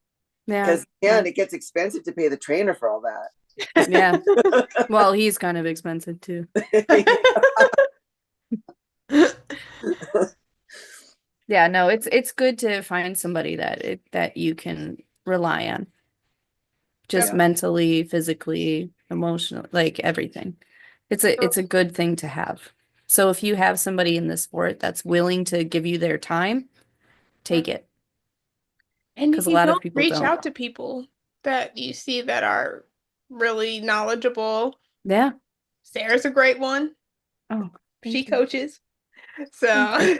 Yeah. Because it gets expensive to pay the trainer for all that. Yeah. Well, he's kind of expensive too. Yeah, no, it's good to find somebody that you can rely on. Just mentally, physically, emotionally, like everything. It's a good thing to have. So if you have somebody in the sport that's willing to give you their time, take it. And because a lot of people reach out to people that you see that are really knowledgeable. Yeah. Sarah's a great one. Oh, she coaches. So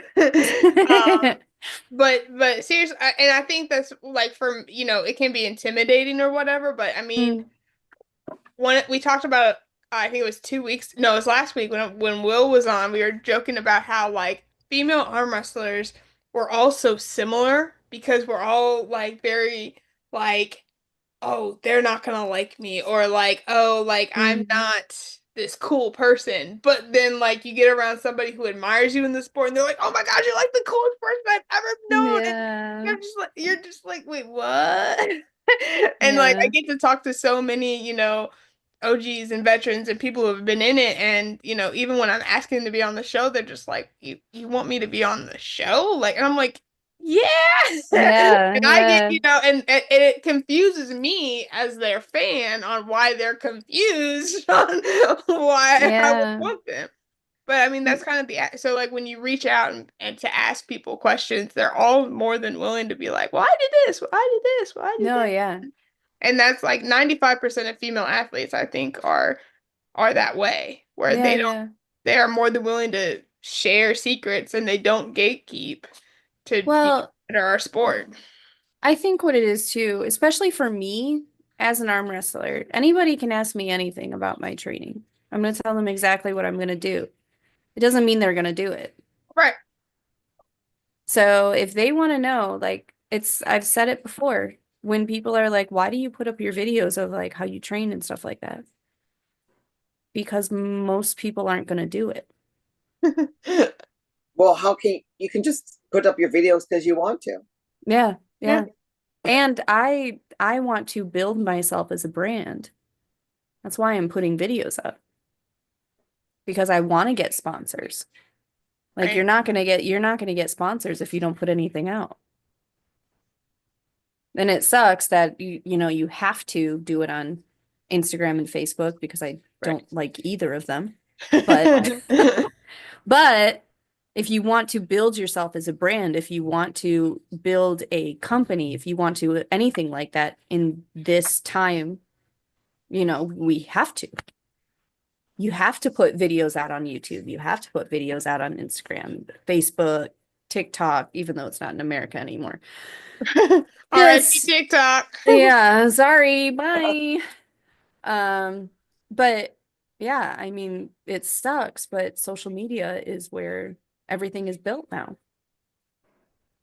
but seriously, and I think that's like it can be intimidating or whatever, but I mean when we talked about I think it was 2 weeks, no, it was last week when Will was on, we were joking about how like female arm wrestlers were all so similar because we're all like very like, oh, they're not gonna like me, or like, oh, like I'm not this cool person. But then like you get around somebody who admires you in the sport and they're like, oh my God, you're like the coolest person I've ever known. Yeah. And you're just like, wait, what? And like I get to talk to so many, OGs and veterans and people who have been in it, and even when I'm asking to be on the show, they're just like, you want me to be on the show? Like, and I'm like, yeah. And I get, and it confuses me as their fan on why they're confused on why I would want them. But I mean, that's kind of so like when you reach out and to ask people questions, they're all more than willing to be like, well, I did this, well, I did this, well, I did that. Yeah. And that's like 95% of female athletes, I think, are that way, where they are more than willing to share secrets and they don't gatekeep to better our sport. I think what it is too, especially for me as an arm wrestler, anybody can ask me anything about my training. I'm going to tell them exactly what I'm going to do. It doesn't mean they're going to do it. Right. So if they want to know, like I've said it before, when people are like, why do you put up your videos of like how you train and stuff like that? Because most people aren't going to do it. Well, you can just put up your videos because you want to. Yeah. And I want to build myself as a brand. That's why I'm putting videos up. Because I want to get sponsors. Like you're not gonna get sponsors if you don't put anything out. And it sucks that you have to do it on Instagram and Facebook because I don't like either of them. But but if you want to build yourself as a brand, if you want to build a company, if you want to anything like that in this time, we have to. You have to put videos out on YouTube. You have to put videos out on Instagram, Facebook, TikTok, even though it's not in America anymore. R.I.P. TikTok. Yeah, sorry, bye. But yeah, I mean, it sucks, but social media is where everything is built now.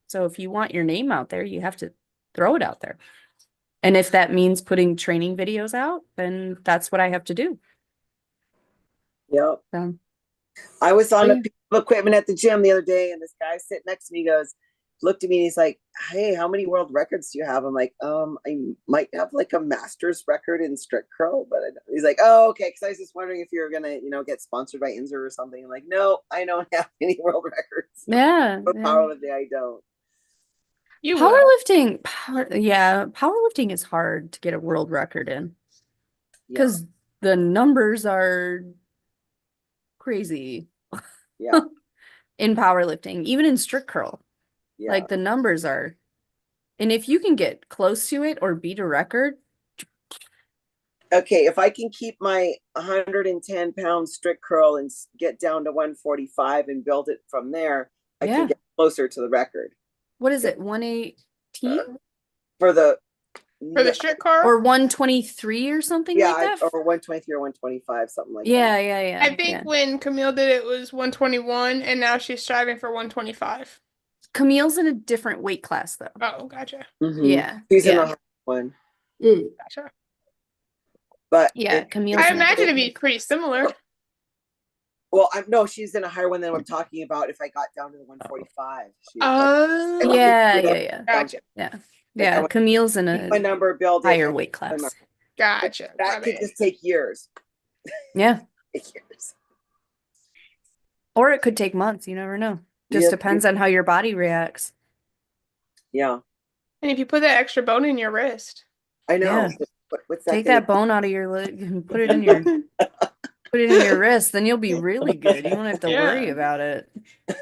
So if you want your name out there, you have to throw it out there. And if that means putting training videos out, then that's what I have to do. Yep. I was on a piece of equipment at the gym the other day, and this guy sitting next to me looked at me and he's like, hey, how many world records do you have? I'm like, I might have like a master's record in strict curl, but he's like, oh, okay. Cause I was just wondering if you're gonna, get sponsored by Inzer or something. I'm like, no, I don't have any world records. Yeah. Powerlifting, I don't. Powerlifting is hard to get a world record in. Because the numbers are crazy. Yeah. In powerlifting, even in strict curl. Yeah. Like the numbers are. And if you can get close to it or beat a record. Okay, if I can keep my 110-pound strict curl and get down to 145 and build it from there, I can get closer to the record. What is it? 118? For the strict curl? Or 123 or something like that? Or 123 or 125, something like that. Yeah. I think when Camille did it was 121, and now she's striving for 125. Camille's in a different weight class, though. Oh, gotcha. Mm-hmm. Yeah. She's in a high one. Gotcha. But Camille's I imagine it'd be pretty similar. Well, no, she's in a higher one than I'm talking about. If I got down to the 145. Gotcha. Yeah. Camille's in a higher weight class. Gotcha. That could just take years. Yeah. Years. Or it could take months. You never know. Just depends on how your body reacts. Yeah. And if you put that extra bone in your wrist. I know. Yeah. What's that? Take that bone out of your leg and put it in your wrist, then you'll be really good. You won't have to worry about it.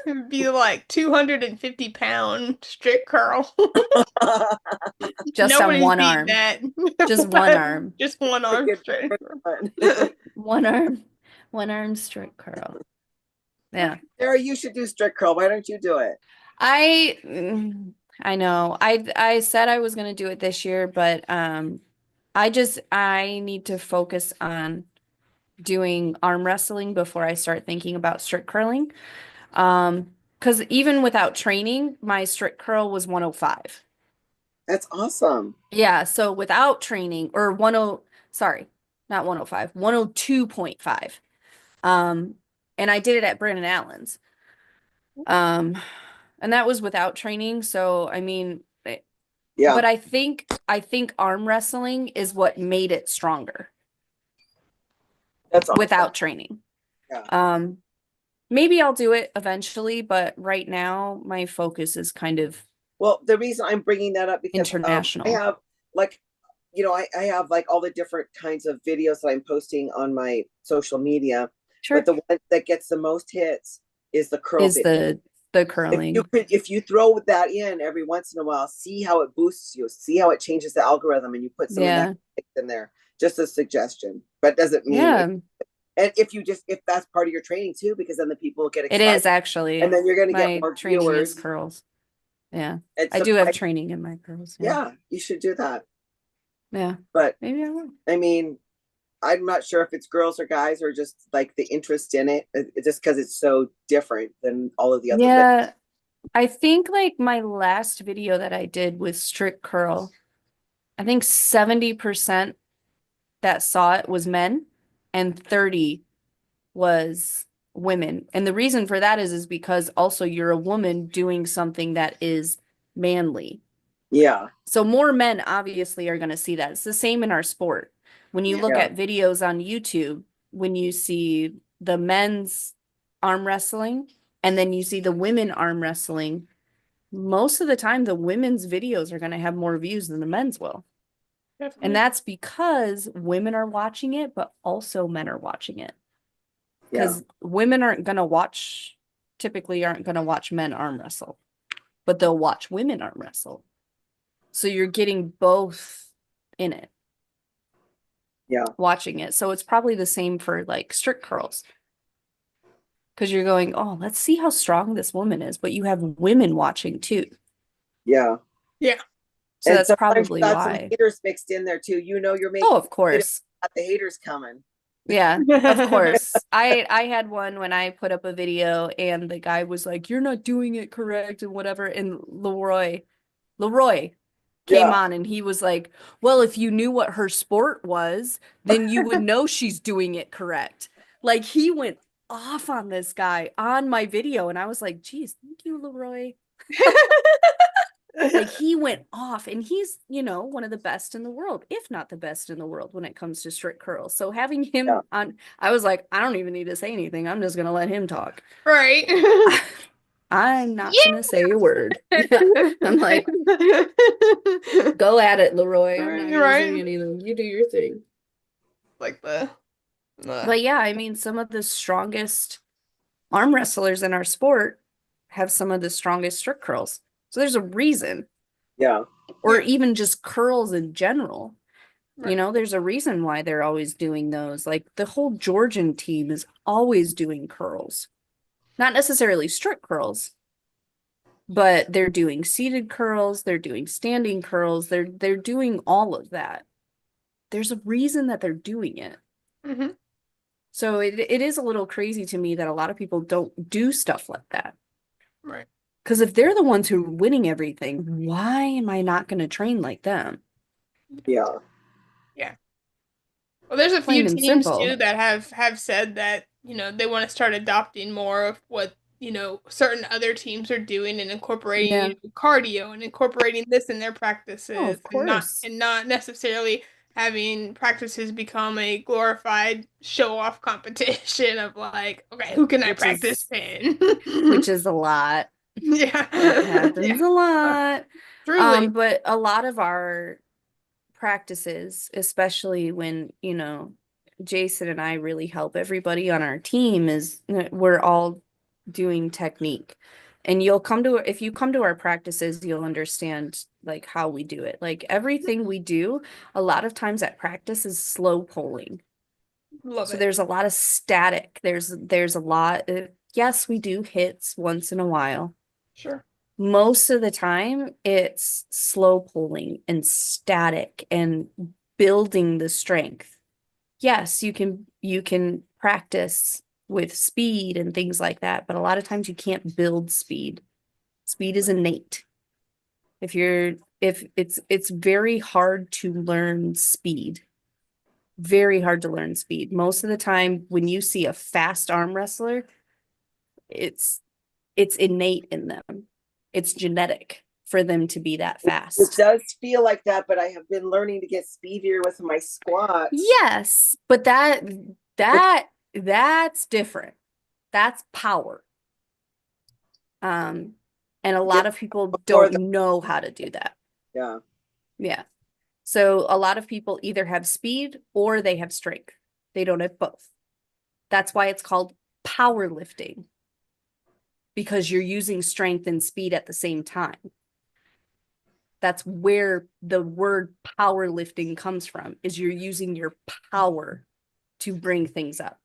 It'd be like 250-pound strict curl. Just on one arm. Just one arm. Just one arm straight. One arm strict curl. Yeah. Sarah, you should do strict curl. Why don't you do it? I know. I said I was going to do it this year, but I need to focus on doing arm wrestling before I start thinking about strict curling. Because even without training, my strict curl was 105. That's awesome. Yeah, so without training, or 102.5. And I did it at Brandon Allen's. And that was without training, so I mean, yeah. But I think arm wrestling is what made it stronger. That's awesome. Without training. Yeah. Maybe I'll do it eventually, but right now my focus is kind of the reason I'm bringing that up because international. I have I have like all the different kinds of videos that I'm posting on my social media. Sure. But the one that gets the most hits is the curl. The curling. If you throw that in every once in a while, see how it boosts you, see how it changes the algorithm, and you put some of that in there. Just a suggestion, but doesn't mean. Yeah. And if that's part of your training too, because then the people get excited. It is actually. And then you're going to get more viewers. Curls. Yeah. I do have training in my curls. Yeah, you should do that. Yeah. But maybe I will. I mean, I'm not sure if it's girls or guys or just like the interest in it, just because it's so different than all of the other. Yeah. I think like my last video that I did with strict curl, I think 70% that saw it was men and 30 was women. And the reason for that is because also you're a woman doing something that is manly. Yeah. So more men obviously are going to see that. It's the same in our sport. When you look at videos on YouTube, when you see the men's arm wrestling and then you see the women arm wrestling, most of the time the women's videos are going to have more views than the men's will. Definitely. And that's because women are watching it, but also men are watching it. Because women typically aren't going to watch men arm wrestle, but they'll watch women arm wrestle. So you're getting both in it. Yeah. Watching it. So it's probably the same for like strict curls. Because you're going, oh, let's see how strong this woman is. But you have women watching too. Yeah. Yeah. So and that's probably got why. some haters mixed in there too. You know, you're making. Oh, of course. The haters coming. Yeah, of course. I had one when I put up a video and the guy was like, "You're not doing it correct," and whatever. And Leroy came on and he was like, "Well, if you knew what her sport was, then you would know she's doing it correct." Like he went off on this guy on my video, and I was like, "Geez, thank you, Leroy." Like he went off, and he's, one of the best in the world, if not the best in the world when it comes to strict curls. So having him on, I was like, I don't even need to say anything. I'm just going to let him talk. Right. I'm not going to say a word. I'm like, go at it, Leroy. I'm not going to say anything. You do your thing. Like But yeah, I mean, some of the strongest arm wrestlers in our sport have some of the strongest strict curls. So there's a reason. Yeah. Or even just curls in general. Right. There's a reason why they're always doing those. Like the whole Georgian team is always doing curls. Not necessarily strict curls, but they're doing seated curls, they're doing standing curls, they're doing all of that. There's a reason that they're doing it. Mm-hmm. So it is a little crazy to me that a lot of people don't do stuff like that. Right. Because if they're the ones who are winning everything, why am I not going to train like them? Yeah. Yeah. Well, there's a few teams too that have said that, they want to start adopting more of what, certain other teams are doing and incorporating cardio and incorporating this in their practices. Oh, of course. And not necessarily having practices become a glorified show-off competition of like, okay, who can I practice in? Which is a lot. Yeah. It happens a lot. Truly. But a lot of our practices, especially when, Jason and I really help everybody on our team, is we're all doing technique. And if you come to our practices, you'll understand like how we do it. Like everything we do, a lot of times at practice is slow polling. Love so it. There's a lot of static. There's a lot. Yes, we do hits once in a while. Sure. Most of the time, it's slow pulling and static and building the strength. Yes, you can practice with speed and things like that, but a lot of times you can't build speed. Speed is innate. If it's very hard to learn speed. Very hard to learn speed. Most of the time when you see a fast arm wrestler, it's innate in them. It's genetic for them to be that fast. It does feel like that, but I have been learning to get speedier with my squats. Yes, but that's different. That's power. And a lot of people don't know how to do that. Yeah. Yeah. So a lot of people either have speed or they have strength. They don't have both. That's why it's called powerlifting. Because you're using strength and speed at the same time. That's where the word powerlifting comes from, is you're using your power to bring things up.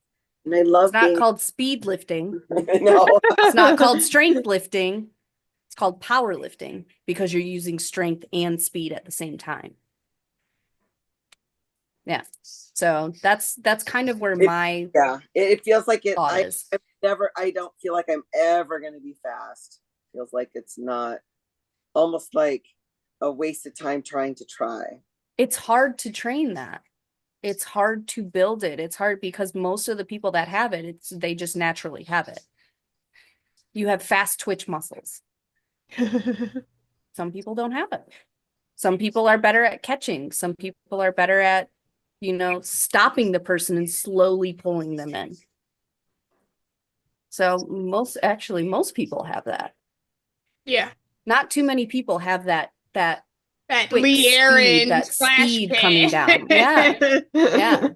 And I love it's not called speed lifting. No. It's not called strength lifting. It's called powerlifting because you're using strength and speed at the same time. Yeah. So that's kind of where it feels like it. I don't feel like I'm ever going to be fast. feels like it's not, almost like a waste of time trying to try. It's hard to train that. It's hard to build it. It's hard because most of the people that have it, they just naturally have it. You have fast twitch muscles. Some people don't have it. Some people are better at catching. Some people are better at, stopping the person and slowly pulling them in. So most people have that. Yeah. Not too many people have that Lee Aaron that speed coming down. Yeah. Yeah.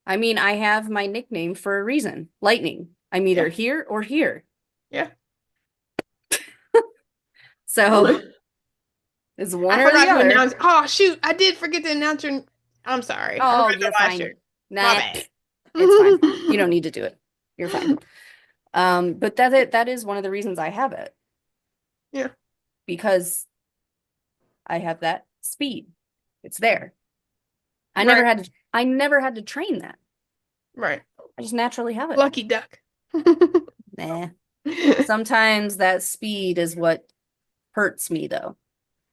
I mean, I have my nickname for a reason. Lightning. I'm either here or here. Yeah. So it's one or the other. Oh shoot, I did forget to announce your. I'm sorry. Oh, you're fine. Nah, my bad. It's fine. You don't need to do it. You're fine. But that is one of the reasons I have it. Yeah. Because I have that speed. It's there. I never had to train that. Right. I just naturally have it. Lucky duck. Nah. Sometimes that speed is what hurts me though.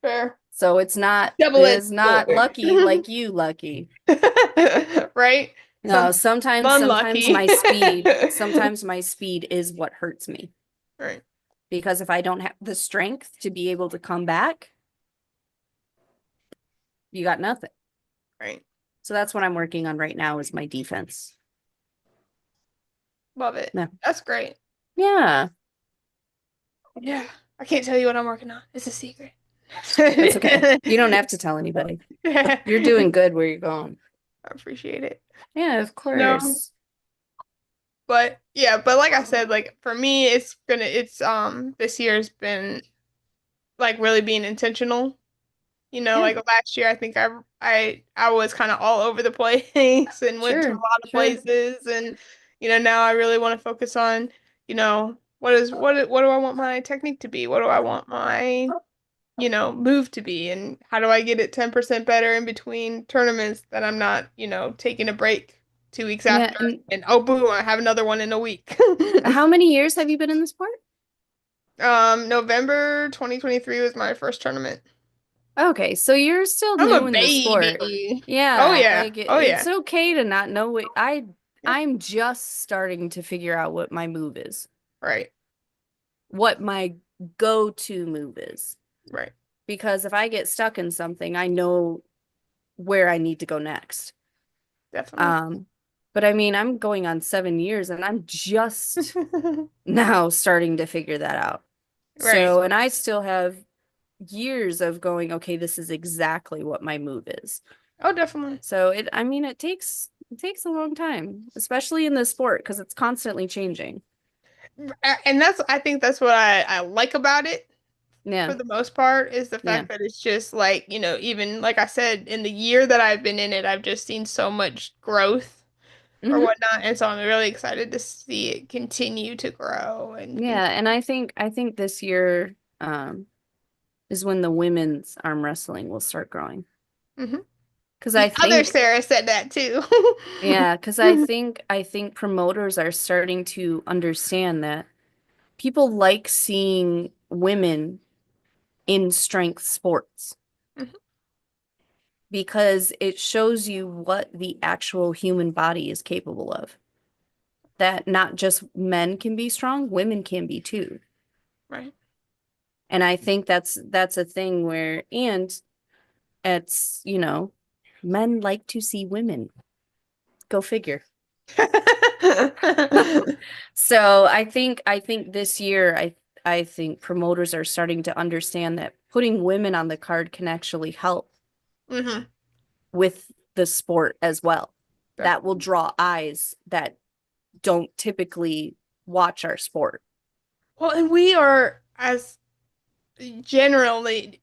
Fair. So it's not lucky like you lucky. Right? No, sometimes my speed is what hurts me. Right. Because if I don't have the strength to be able to come back, you got nothing. Right. So that's what I'm working on right now is my defense. Love it. Yeah. That's great. Yeah. Yeah. I can't tell you what I'm working on. It's a secret. That's okay. You don't have to tell anybody. You're doing good where you're going. I appreciate it. Yeah, of course. No. But like I said, like for me, it's this year's been like really being intentional. Like last year, I think I was kind of all over the place and went to a lot of places, and now I really want to focus on what do I want my technique to be? What do I want my move to be, and how do I get it 10% better in between tournaments that I'm not taking a break 2 weeks after, and oh boom, I have another one in a week. How many years have you been in the sport? November 2023 was my first tournament. Okay, so you're still new in the sport. Yeah. Oh yeah. It's okay to not know what I'm just starting to figure out what my move is. Right. What my go-to move is. Right. Because if I get stuck in something, I know where I need to go next. Definitely. But I mean, I'm going on 7 years and I'm just now starting to figure that out. Right. So, and I still have years of going, okay, this is exactly what my move is. Oh, definitely. So it takes a long time, especially in this sport, because it's constantly changing. And I think that's what I like about it. Yeah. For the most part, is the fact that it's just like, even like I said, in the year that I've been in it, I've just seen so much growth or whatnot. And so I'm really excited to see it continue to grow. And and I think this year is when the women's arm wrestling will start growing. Because I think other Sarah said that too. Yeah, because I think promoters are starting to understand that people like seeing women in strength sports because it shows you what the actual human body is capable of. That not just men can be strong, women can be too. Right. And I think that's a thing where, and it's, men like to see women. Go figure. So I think this year, I think promoters are starting to understand that putting women on the card can actually help with the sport as well. Definitely. That will draw eyes that don't typically watch our sport. Well, and we are as genuinely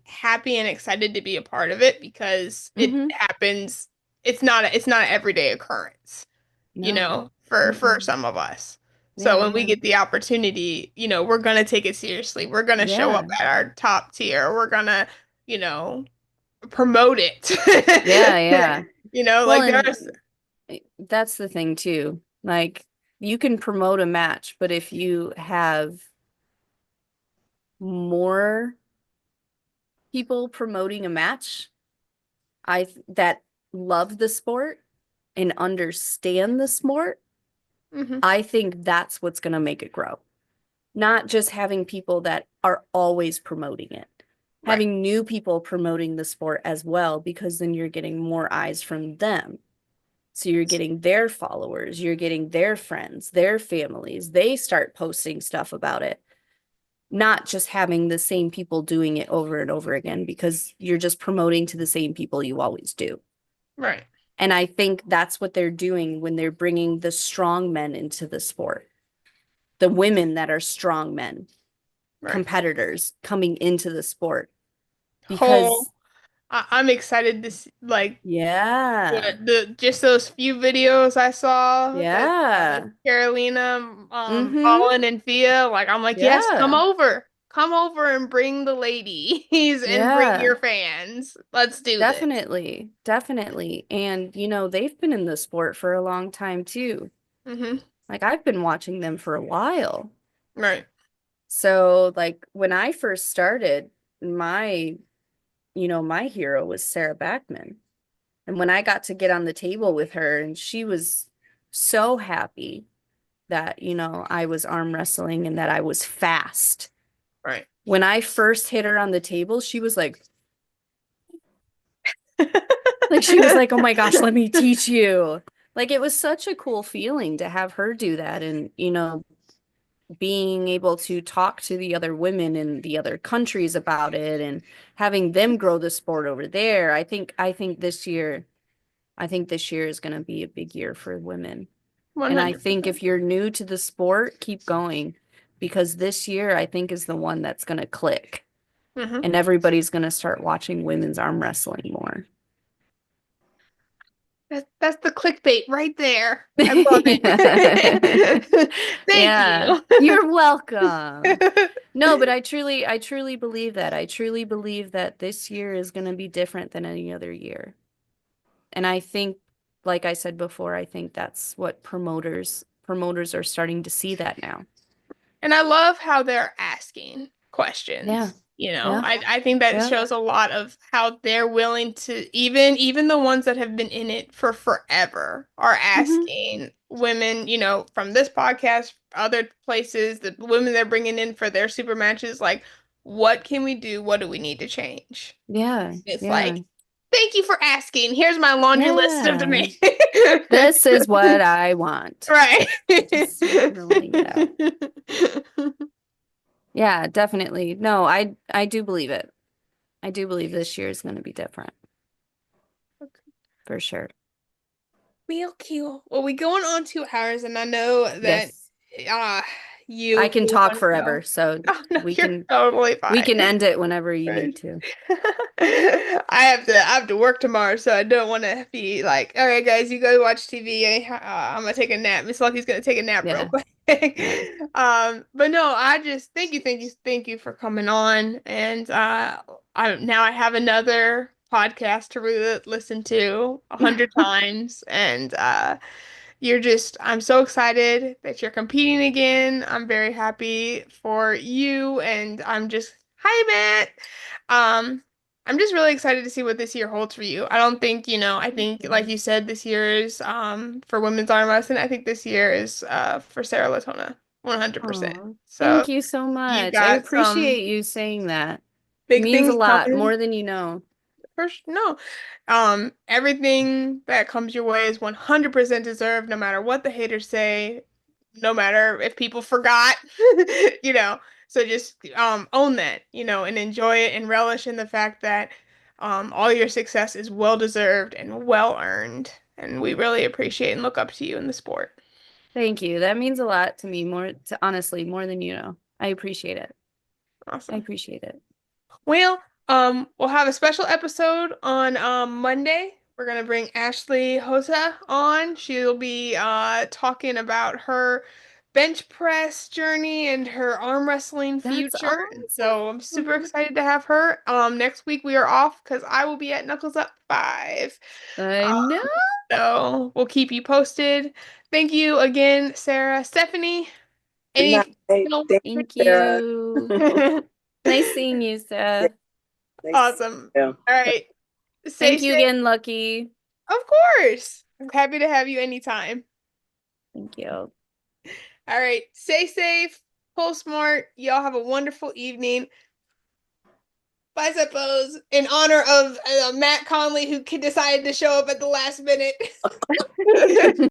happy and excited to be a part of it because it happens. It's not an everyday occurrence, for some of us. So when we get the opportunity, we're going to take it seriously. We're going to show up at our top tier. We're going to, promote it. Yeah. Like there's. That's the thing too. Like you can promote a match, but if you have more people promoting a match, that love the sport and understand the sport, I think that's what's going to make it grow. Not just having people that are always promoting it. Right. Having new people promoting the sport as well, because then you're getting more eyes from them. So you're getting their followers, you're getting their friends, their families. They start posting stuff about it. Not just having the same people doing it over and over again, because you're just promoting to the same people you always do. Right. And I think that's what they're doing when they're bringing the strong men into the sport. The women that are strong men, right. Competitors coming into the sport. Because I'm excited to see, like, yeah, just those few videos I saw. Yeah. That, Carolina, Colin and Thea, like, I'm like, yes, come over and bring the ladies and bring your fans. Let's do this. Definitely. And they've been in the sport for a long time too. Like, I've been watching them for a while. Right. So, like, when I first started, my hero was Sarah Backman. And when I got to get on the table with her, and she was so happy that, I was arm wrestling and that I was fast. Right. When I first hit her on the table, she was like, she was like, oh my gosh, let me teach you. Like, it was such a cool feeling to have her do that. And, being able to talk to the other women in the other countries about it and having them grow the sport over there. I think this year is going to be a big year for women. 100%. And I think if you're new to the sport, keep going, because this year I think is the one that's going to click. And everybody's going to start watching women's arm wrestling more. That's the clickbait right there. I love it. Thank you. You're welcome. No, but I truly believe that. I truly believe that this year is going to be different than any other year. And I think, like I said before, I think that's what promoters are starting to see that now. And I love how they're asking questions. Yeah. I think that shows a lot of how they're willing to, even the ones that have been in it for forever are asking women, from this podcast, other places, the women they're bringing in for their super matches, like, what can we do? What do we need to change? Yeah. It's like, thank you for asking. Here's my laundry list of demands. This is what I want. Right. Just rolling it out. Yeah, definitely. No, I do believe it. I do believe this year is going to be different. Okay. For sure. Real cute. Well, we going on 2 hours, and I know that I can talk forever, so we can totally fine. We can end it whenever you need to. I have to work tomorrow, so I don't want to be like, all right, guys, you go watch TV. I'm gonna take a nap. Miss Lucky's gonna take a nap real quick. But no, I just thank you for coming on, and I have another podcast to listen to 100 times, and I'm so excited that you're competing again. I'm very happy for you, and hi, Matt. I'm just really excited to see what this year holds for you. I don't think, I think, like you said, this year is for women's arm wrestling. I think this year is for Sarah Latona, 100%. So thank you so much. I appreciate you saying that. It means a lot, more than you know. First, no. Everything that comes your way is 100% deserved, no matter what the haters say, no matter if people forgot, So just own that, and enjoy it and relish in the fact that all your success is well deserved and well earned. And we really appreciate and look up to you in the sport. Thank you. That means a lot to me, honestly, more than you know. I appreciate it. Awesome. I appreciate it. Well, we'll have a special episode on Monday. We're gonna bring Ashley Hosa on. She'll be talking about her bench press journey and her arm wrestling future. Awesome. So I'm super excited to have her. Next week we are off because I will be at Knuckles Up 5. I know. So we'll keep you posted. Thank you again, Sarah. Stephanie, any Thank you. Nice seeing you, Seth. Awesome. All right. Thank you again, Lucky. Of course. I'm happy to have you anytime. Thank you. All right. Stay safe. Pull smart. Y'all have a wonderful evening. Bicep pose in honor of Matt Conley, who decided to show up at the last minute.